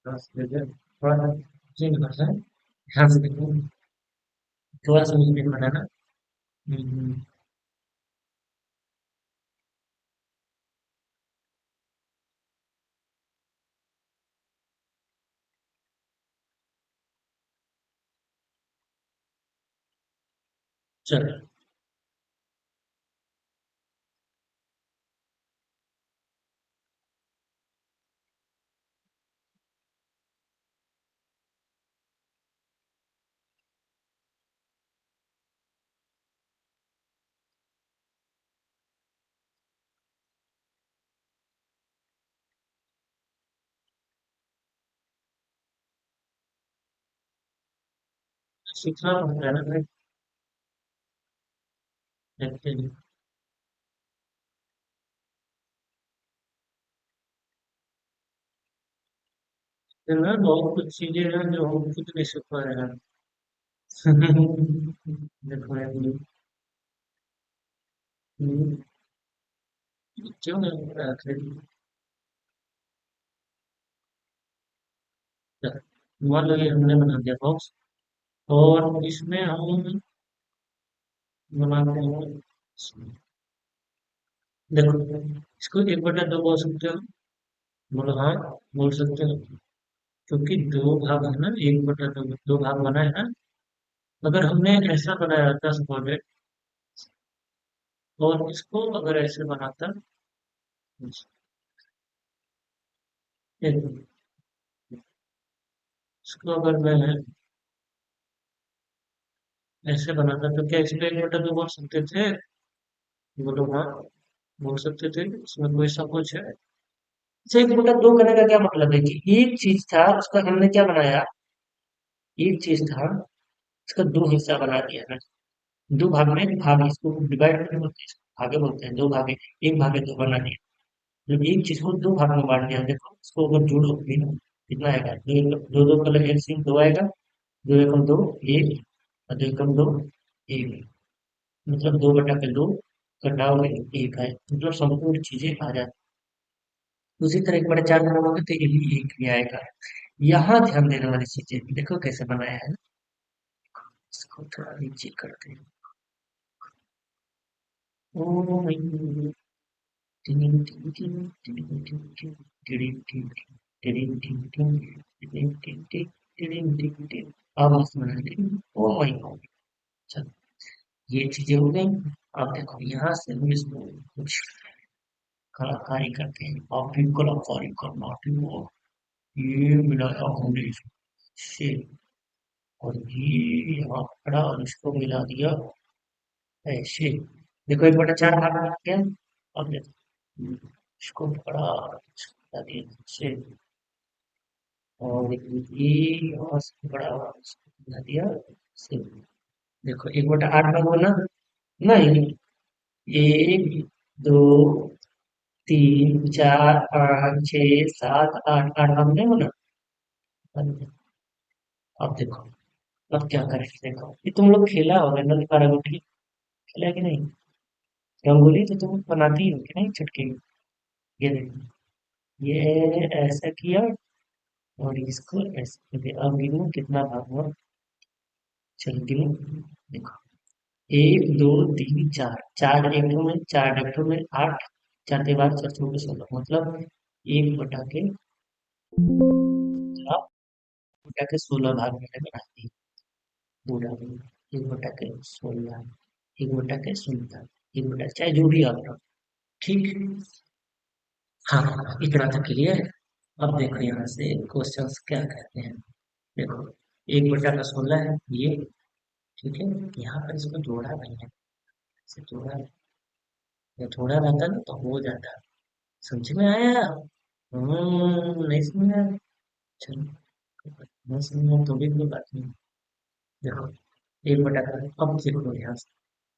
यहाँ से लेकर थोड़ा सा चेंज करना है, यहाँ से देखो, थोड़ा सा मुझे बनाना। चलो, सीखना पड़ता है ना भाई। देखते हैं। तो ना बहुत कुछ चीजें हैं जो हम खुद नहीं सीख पा रहे हैं। देखो यार, क्यों नहीं हो रहा है आखिर? मान लो ये हमने बना दिया बॉक्स, और इसमें हम बनाते हैं। देखो, इसको 1/2 बोल सकते हो। बोलो हाँ, बोल सकते हो। क्योंकि दो भाग है ना, 1/2, दो भाग बना है ना। अगर हमने ऐसा बनाया 10 प्रोजेक्ट, और इसको अगर ऐसे बनाता, एक- इसको अगर मैं ऐसे बनाता तो क्या इसको 1/2 बोल सकते थे? बोलो हाँ, बोल सकते थे, इसमें कोई सा कुछ है? अच्छा, 1/2 करने का क्या मतलब है कि एक चीज था उसका हमने क्या बनाया, एक चीज था इसका दो हिस्सा बना दिया ना। दो भाग में, भाग इसको डिवाइड करके बोलते हैं, इसको भागे बोलते हैं, दो भागे, एक भागे दो बना दिया। जब एक चीज को दो भाग में बांट दिया, देखो इसको अगर जोड़ो भी ना, कितना आएगा? दो दो कलर एलसीएम दो आएगा। दो एकम दो, एक, और दो एकम दो, एक। मतलब 2/2 घटाओ एक है, मतलब संपूर्ण चीजें आ जाती। उसी तरह 1/4 बनाओगे तो ये भी एक भी आएगा। यहाँ ध्यान देने वाली चीजें देखो कैसे बनाया है। इसको थोड़ा नीचे करते हैं। Oh my God. टिनिंग टिंग टिंग, टिनिंग टिंग टिंग, टिडिंग टिंग टिंग, टिडिंग टिंग टिंग, टिडिंग टिंग टिंग, टिडिंग टिंग टिंग। अब मस्त बना रहे। Oh my God. चलो, ये चीजें हो गई। अब देखो यहाँ से हम इसको कुछ कलाकारी करते हैं, और फिर कलाकारी करना फिर ये मिलाया हमने इससे, और ये यहाँ पड़ा और इसको मिला दिया ऐसे। देखो 1/4 भाग बन गया। अब देखो, इसको पड़ा और इसको मिला दिया ऐसे, और ये और इसको पड़ा और इसको मिला दिया ऐसे। देखो 1/8 भाग बना। नहीं, एक, दो, तीन, चार, पाँच, छः, सात, आठ, आठ भाग नहीं बना। अब देखो, अब क्या करें? देखो ये तुम लोग खेला होगा ना, बारह गुटी खेला है कि नहीं? रंगोली तो तुम बनाती हो कि नहीं चुटकी में? ये देखो, ये ऐसा किया, और इसको ऐसे कर दिया। अब गिनो कितना भाग हुआ। चलो गिनो। देखो, एक, दो, तीन, चार, चार डेक्टो में, चार डेक्टो में आठ, चार के बाद 4 4 16, मतलब 1/4 1/4 16 भाग मैंने बना दिए। पूरा 1/16, 1/16, 1/, चाहे जो भी आप रहो। ठीक। हाँ, इतना तो क्लियर है। अब देखो यहाँ से क्वेश्चंस क्या कहते हैं। देखो, 1/16 है ये। ठीक है, यहाँ पर इसको जोड़ा नहीं है, इसे जोड़ा नहीं। ये थोड़ा रहता ना तो हो जाता। समझ में आया? नहीं समझ में आया? चलो, नहीं समझ में आया तो भी कोई बात नहीं। देखो, 1/4, अब देखो यहाँ से,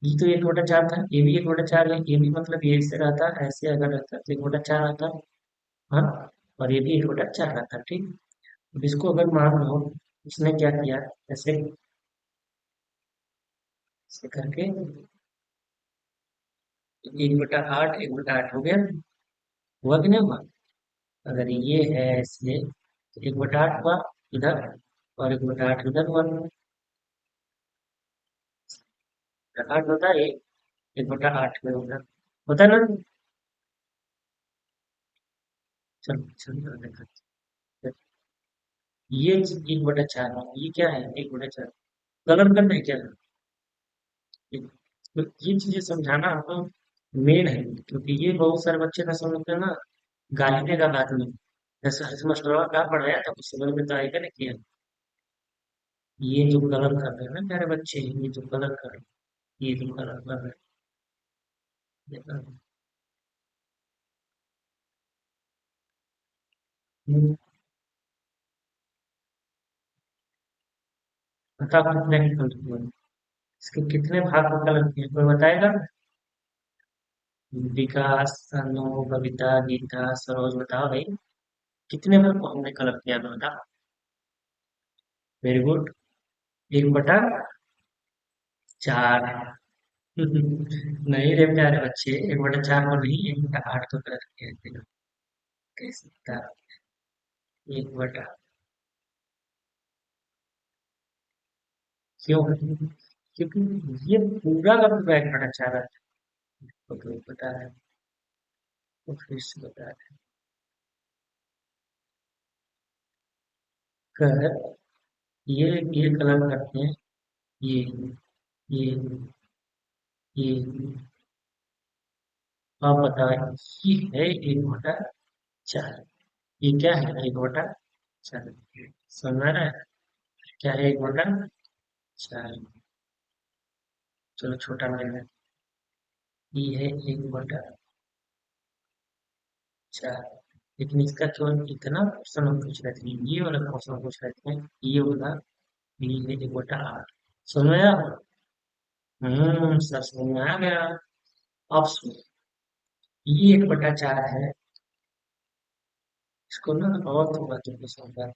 ये तो 1/4 था, ये भी 1/4 है, ये भी मतलब ये ऐसे रहता, ऐसे अगर रहता तो 1/4 आता। हाँ, और ये भी 1/4 आता, ठीक। अब इसको अगर मान लो, उसने क्या किया, ऐसे ऐसे करके 1/8, 1/8 हो गया। हुआ कि नहीं हुआ? अगर ये है ऐसे, तो 1/8 हुआ इधर, और 1/8 इधर हुआ। 8 होता है, 1/8 में उधर होता है ना। चलो चलो देखो, ये 1/4 है, ये क्या है 1/4? कलर करना है क्या? ये तो ये चीजें समझाना हम मेन है, क्योंकि ये बहुत सारे बच्चे ना समझते हैं ना, गाली देगा बाद में। जैसे जैसे मास्टर का पढ़ाया था कुछ समझ में तो आएगा ना कि ये जो कलर कर रहे हैं ना प्यारे बच्चे, ये जो कलर कर रहे हैं, ये जो कलर कर रहे हैं, देखा? हम्म, बता कितने कलर की है? इसके कितने भाग में कलर किए कोई बताएगा? विकास, अनु, कविता, गीता, सरोज, बताओ भाई। कितने भाग को हमने कलर किया था बता। Very good. एक बटा चार। नहीं रे प्यारे बच्चे, एक बटा चार को नहीं, एक बटा आठ को कलर किया थे। कैसे था? एक बटा, क्यों? क्योंकि ये पूरा का पूरा एक बटा चार है। तो कोई बता है, तो फिर से बता है। कर ये कलर करते हैं। ये ये ये आप बताओ, ये है एक बटा चार। ये क्या है एक बटा चार? समझ आ रहा है? क्या है एक बटा चार? चलो छोटा ले लें। ये है एक बटा चार। लेकिन इसका केवल इतना क्वेश्चन हम पूछ रहे थे, ये वाला क्वेश्चन पूछ रहे थे। ये वाला, ये है एक बटा आठ। समझ में आया? सर समझ में आ गया। अब सुनो, ये एक बटा चार है। इसको ना और थोड़ा तुमको समझा।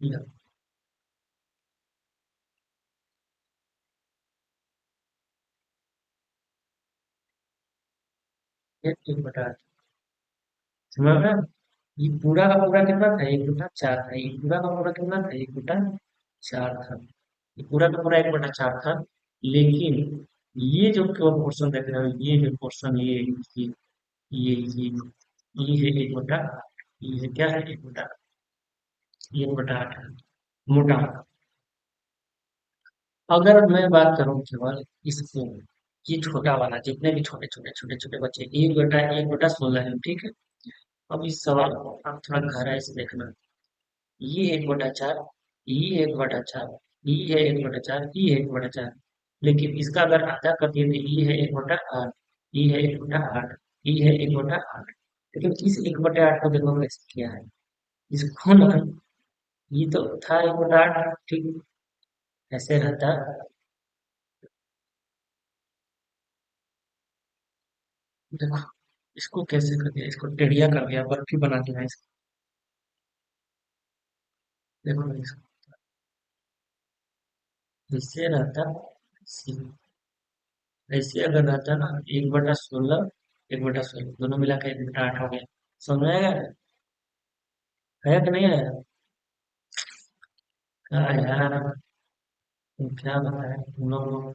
ये एक बटा आठ। समझ में आया? ये पूरा का पूरा कितना था? एक बटा चार था। ये पूरा का पूरा कितना था? एक बटा चार था। ये पूरा का पूरा एक बटा चार था। लेकिन ये जो केवल पोर्शन देख रहे हो, ये जो पोर्शन, ये ये है एक बटा, ये है क्या है? एक बटा, एक बटा आठ है। मोटा। अगर मैं बात करूं केवल इसको, ये छोटा वाला, जितने भी छोटे छोटे छोटे छोटे बच्चे, एक बटा 16 है, ठीक है। अब इस सवाल को आप थोड़ा गहराई से देखना। ये एक बटा चार, ये एक बटा चार, ये है एक बटा चार, ये है एक बटा चार। लेकिन इसका अगर आधा कर दिए तो ये है एक बटा आठ, ये है एक बटा आठ, ये है एक बटा आठ। लेकिन इस एक बटे आठ को देखो कैसे किया है। इसको ना, ये तो था एक बटा आठ, ठीक। ऐसे रहता। देखो इसको कैसे कर दिया, इसको टेढ़िया कर दिया, बर्फी बना दिया इसको। देखो इसको ऐसे रहता, ऐसे ऐसे अगर रहता ना, एक बटा 16, एक बटा 16 दोनों मिला के एक बटा आठ हो गया। समझ में आएगा? है कि नहीं आया? हाँ यार, तुम क्या बताए तुम लोग।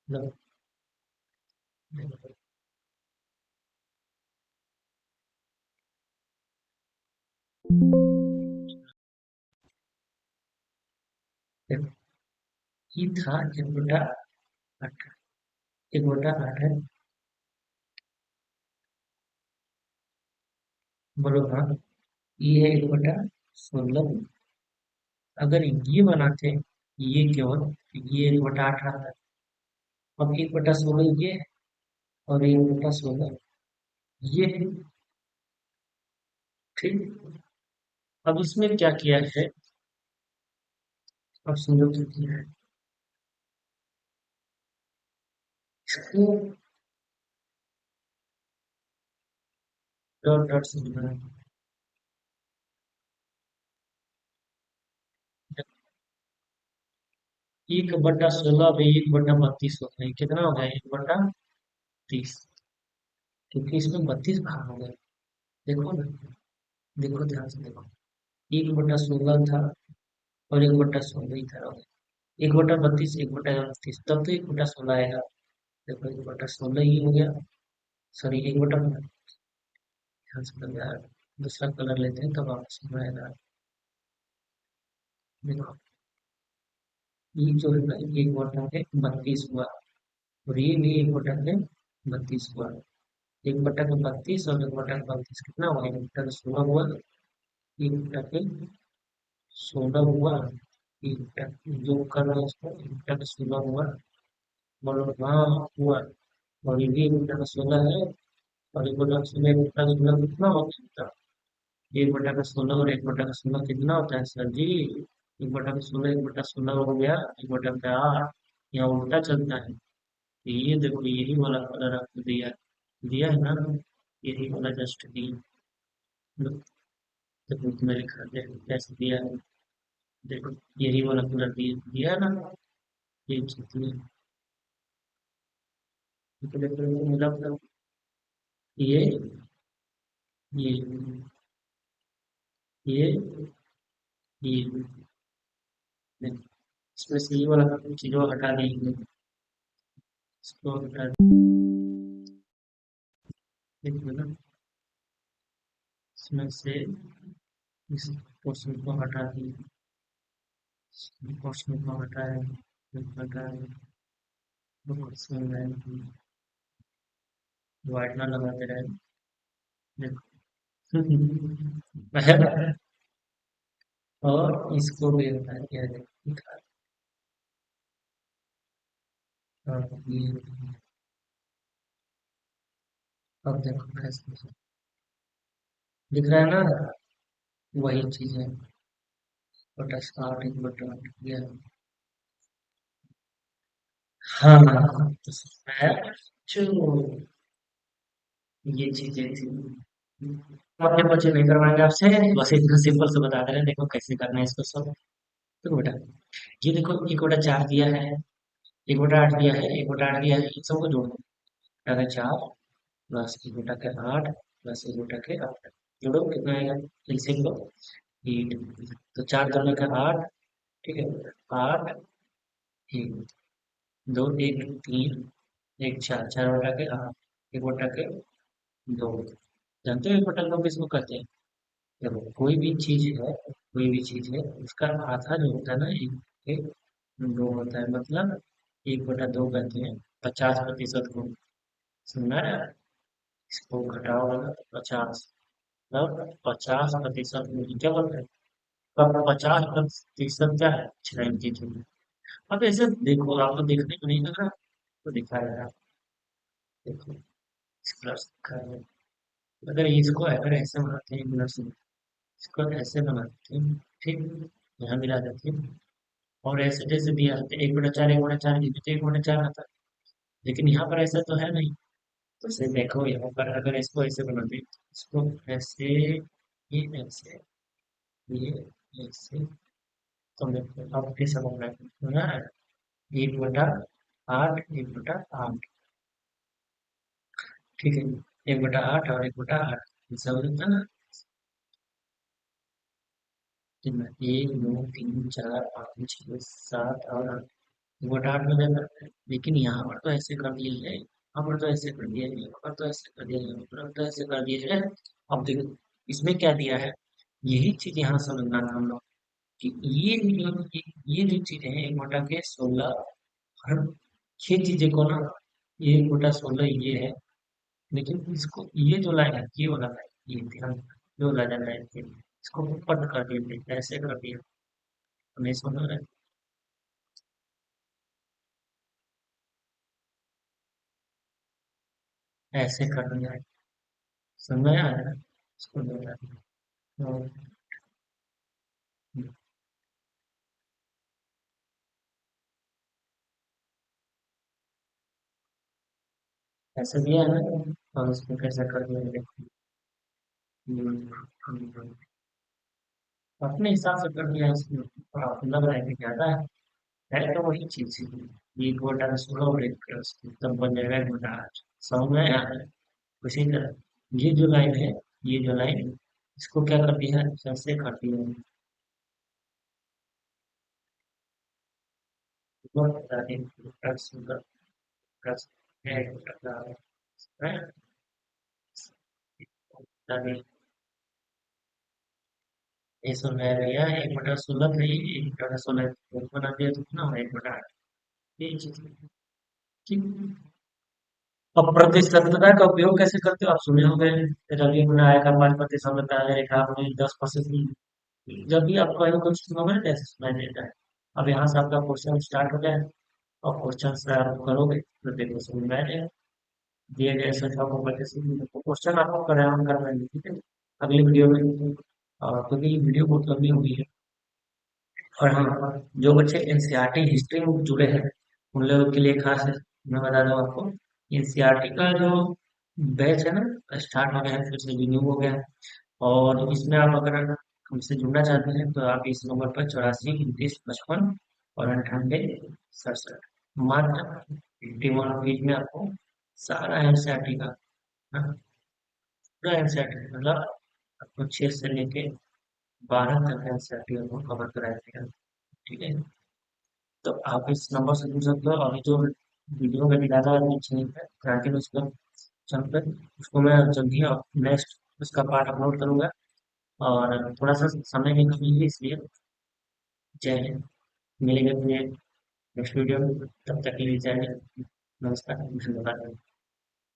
मतलब, देखो ये था एक बटा आठ, एक बटा आठ है। बोलो हाँ। ये है एक बटा 16। अगर ये बनाते, ये केवल, ये एक बटा आठ आता। अब एक बटा 16 ये है, और एक बटा 16 ये है, ठीक। अब इसमें क्या किया है? अब समझो क्या किया है। इसको डॉट डॉट से बनाया। एक बटा 16 भाई, एक बटा 32 होता है, कितना हो गया? एक बटा 30। क्योंकि इसमें 32 भाग हो गए। देखो ना, देखो ध्यान से देखो। एक बटा 16 था, और एक बटा 16 ही था। एक बटा 32, एक बटा 32, तब तो एक बटा 16 आएगा। देखो एक बटा 16 ही हो गया। सॉरी, एक बटा, ध्यान से करो यार। दूसरा कलर लेते हैं तब आपको समझ आएगा। देखो ये जो है ना, एक बटा है 32 हुआ, और ये भी एक बटा है 32 हुआ। एक बटा का 32 और एक बटा का 32 कितना हुआ? एक बटा का 16 हुआ। एक बटा के 16 हुआ। एक बटा जो कर रहे हैं इसको, एक बटा का 16 हुआ। बोलो हाँ, हुआ। और ये भी एक बटा का 16 है। और एक बटा का 16, एक बटा का 16 कितना होता है? एक बटा का 16 और एक बटा का 16 कितना होता है सर जी? 1/16, 1/16 हो गया, 1/8। यहाँ उल्टा चलता है। तो ये देखो, यही वाला कलर आपको दिया दिया है ना, यही वाला जस्ट दिया। लो, देखो इसमें लिखा देखो कैसे दिया है। देखो यही वाला कलर दिया दिया है ना, ये चीज दिया। देखो देखो देखो, मतलब ये ये ये ये नहीं, इसमें से ये वाला चीजों हटा देंगे, इसको हटा देंगे ना, इसमें से इस पोर्शन को हटा दिए, पोर्शन को हटाए, हटाए, पोर्शन में वाइटनर लगाते रहे। देखो और इसको भी हटा दिया जाए। ये अब देखो कैसे दिख रहा है ना, वही चीज है। बटा स्टार्ट एक बटा ये, हाँ तो मैं जो ये चीजें थी, अपने बच्चे नहीं करवाएंगे आपसे, बस इतना सिंपल से बता दे रहे हैं, देखो कैसे करना है इसको सब। देखो बेटा, ये देखो 1/4 दिया है, 1/8 दिया है, 1/8 दिया है, इन सबको जोड़ो। अगर 4 प्लस 1/8 प्लस 1/8 जोड़ो कितना आएगा, इनसे लो 8। तो 4 दोनों का 8, ठीक है, 8 एक, 2 1 3 1 4, 4/8, 1/2 2। जानते हो 1/2 किसको कहते हैं? देखो कोई भी चीज है, उसका आधा जो होता है ना, एक दो होता है, मतलब 1/2 कहते हैं 50% को। सुनना है? इसको घटाओगे तो 50, मतलब 50% में क्या बोल रहे हैं? तब 50% क्या है, 92। अब ऐसे देखो, आपको देखने को नहीं लग रहा, तो दिखाया जा रहा है। देखो इस प्लस का है। अगर इसको अगर ऐसे बनाते हैं प्लस, इसको ऐसे बनाते हैं, ठीक, यहाँ मिला देते हैं, और ऐसे जैसे दिया है 1/4, 1/4, ये भी तो 1/4 आता है, लेकिन यहाँ पर ऐसा तो है नहीं। तो इसे देखो, यहाँ पर अगर इसको ऐसे बनाते हैं, इसको ऐसे, ये ऐसे, ये ऐसे, तो देखो अब कैसे बनना है ना, 1/8, 1/8, ठीक है, 1/8 और 1/8 ऐसा हो जाता है ना। कितना, 1 2 3 4 5 6 7 और 1/8 में जाता है, लेकिन यहाँ पर तो ऐसे कर दिया है, यहाँ पर तो ऐसे कर दिया है, यहाँ पर तो ऐसे कर दिया है, यहाँ पर तो ऐसे कर दिया है। अब देखो इसमें क्या दिया है, यही चीज यहाँ समझना था हम लोग, कि ये जो चीज है 1/16, हर ये चीजें को ना, ये 1/16 ये है, लेकिन इसको ये जो लाइन है, ये वाला लाइन, ये ध्यान, जो लाइन है इसको ऊपर कर दिया, ऐसे कर दिया, नहीं समझ रहे? ऐसे कर दिया, समझ में आया ना? इसको जोड़ा। तो ऐसे दिया है ना, और इसको कैसे कर दिया देखो। अपने हिसाब से कर दिया इसमें, और आपको लग रहा है कि ज्यादा है तो वही चीज है। ये 1/16 और एक तब बन जाएगा 1/8। समझ में आया है? उसी तरह ये जो लाइन है, ये जो लाइन, इसको क्या कर दिया है, ऐसे कर दिया है। बहुत बता दें, प्लस प्लस है, है, बता दें, ये सुन रहे भैया, 1/16 था, ये 1/16 बना दिया तो कितना हुआ, 1/8। ये चीज ठीक। अब प्रतिशतता का उपयोग कैसे करते हो, आप सुने होंगे, रवि में आएगा 5%, आगे रेखा में 10%। जब भी आपको ऐसा कुछ सुनोगे ना, कैसे सुनाई देता है। अब यहाँ से आपका क्वेश्चन स्टार्ट हो गया है, और क्वेश्चन से आप करोगे तो देखो समझ में आएगा, दिए गए संख्या को क्वेश्चन आपको कराया करना है, ठीक है। अगली वीडियो में, क्योंकि वीडियो बहुत लंबी हुई है, और हाँ, जो बच्चे एनसीईआरटी हिस्ट्री में जुड़े हैं उन लोगों के लिए खास है। मैं बता दूं आपको, एनसीईआरटी का जो बैच है ना स्टार्ट हो गया है, फिर से रिन्यू हो गया है। और इसमें आप अगर हमसे जुड़ना चाहते हैं तो आप इस नंबर पर 84 29 55 और 98 67 मात्र 51 रुपीज में आपको सारा एनसीईआरटी का, हाँ, पूरा एनसीईआरटी मतलब आपको 6 से लेके 12 तक एनसीईआरटी आपको कवर कराया जाएगा। ठीक है, तो आप इस नंबर से जुड़ सकते हो। और जो वीडियो मैंने डाला है नीचे लिंक है, क्रांति न्यूज़ का चैनल पे, उसको मैं जल्दी ही नेक्स्ट उसका पार्ट अपलोड करूंगा। और थोड़ा सा समय की कमी है इसलिए जय हिंद। मिलेंगे फिर नेक्स्ट वीडियो में, तब तक के लिए जय हिंद। नमस्कार, धन्यवाद।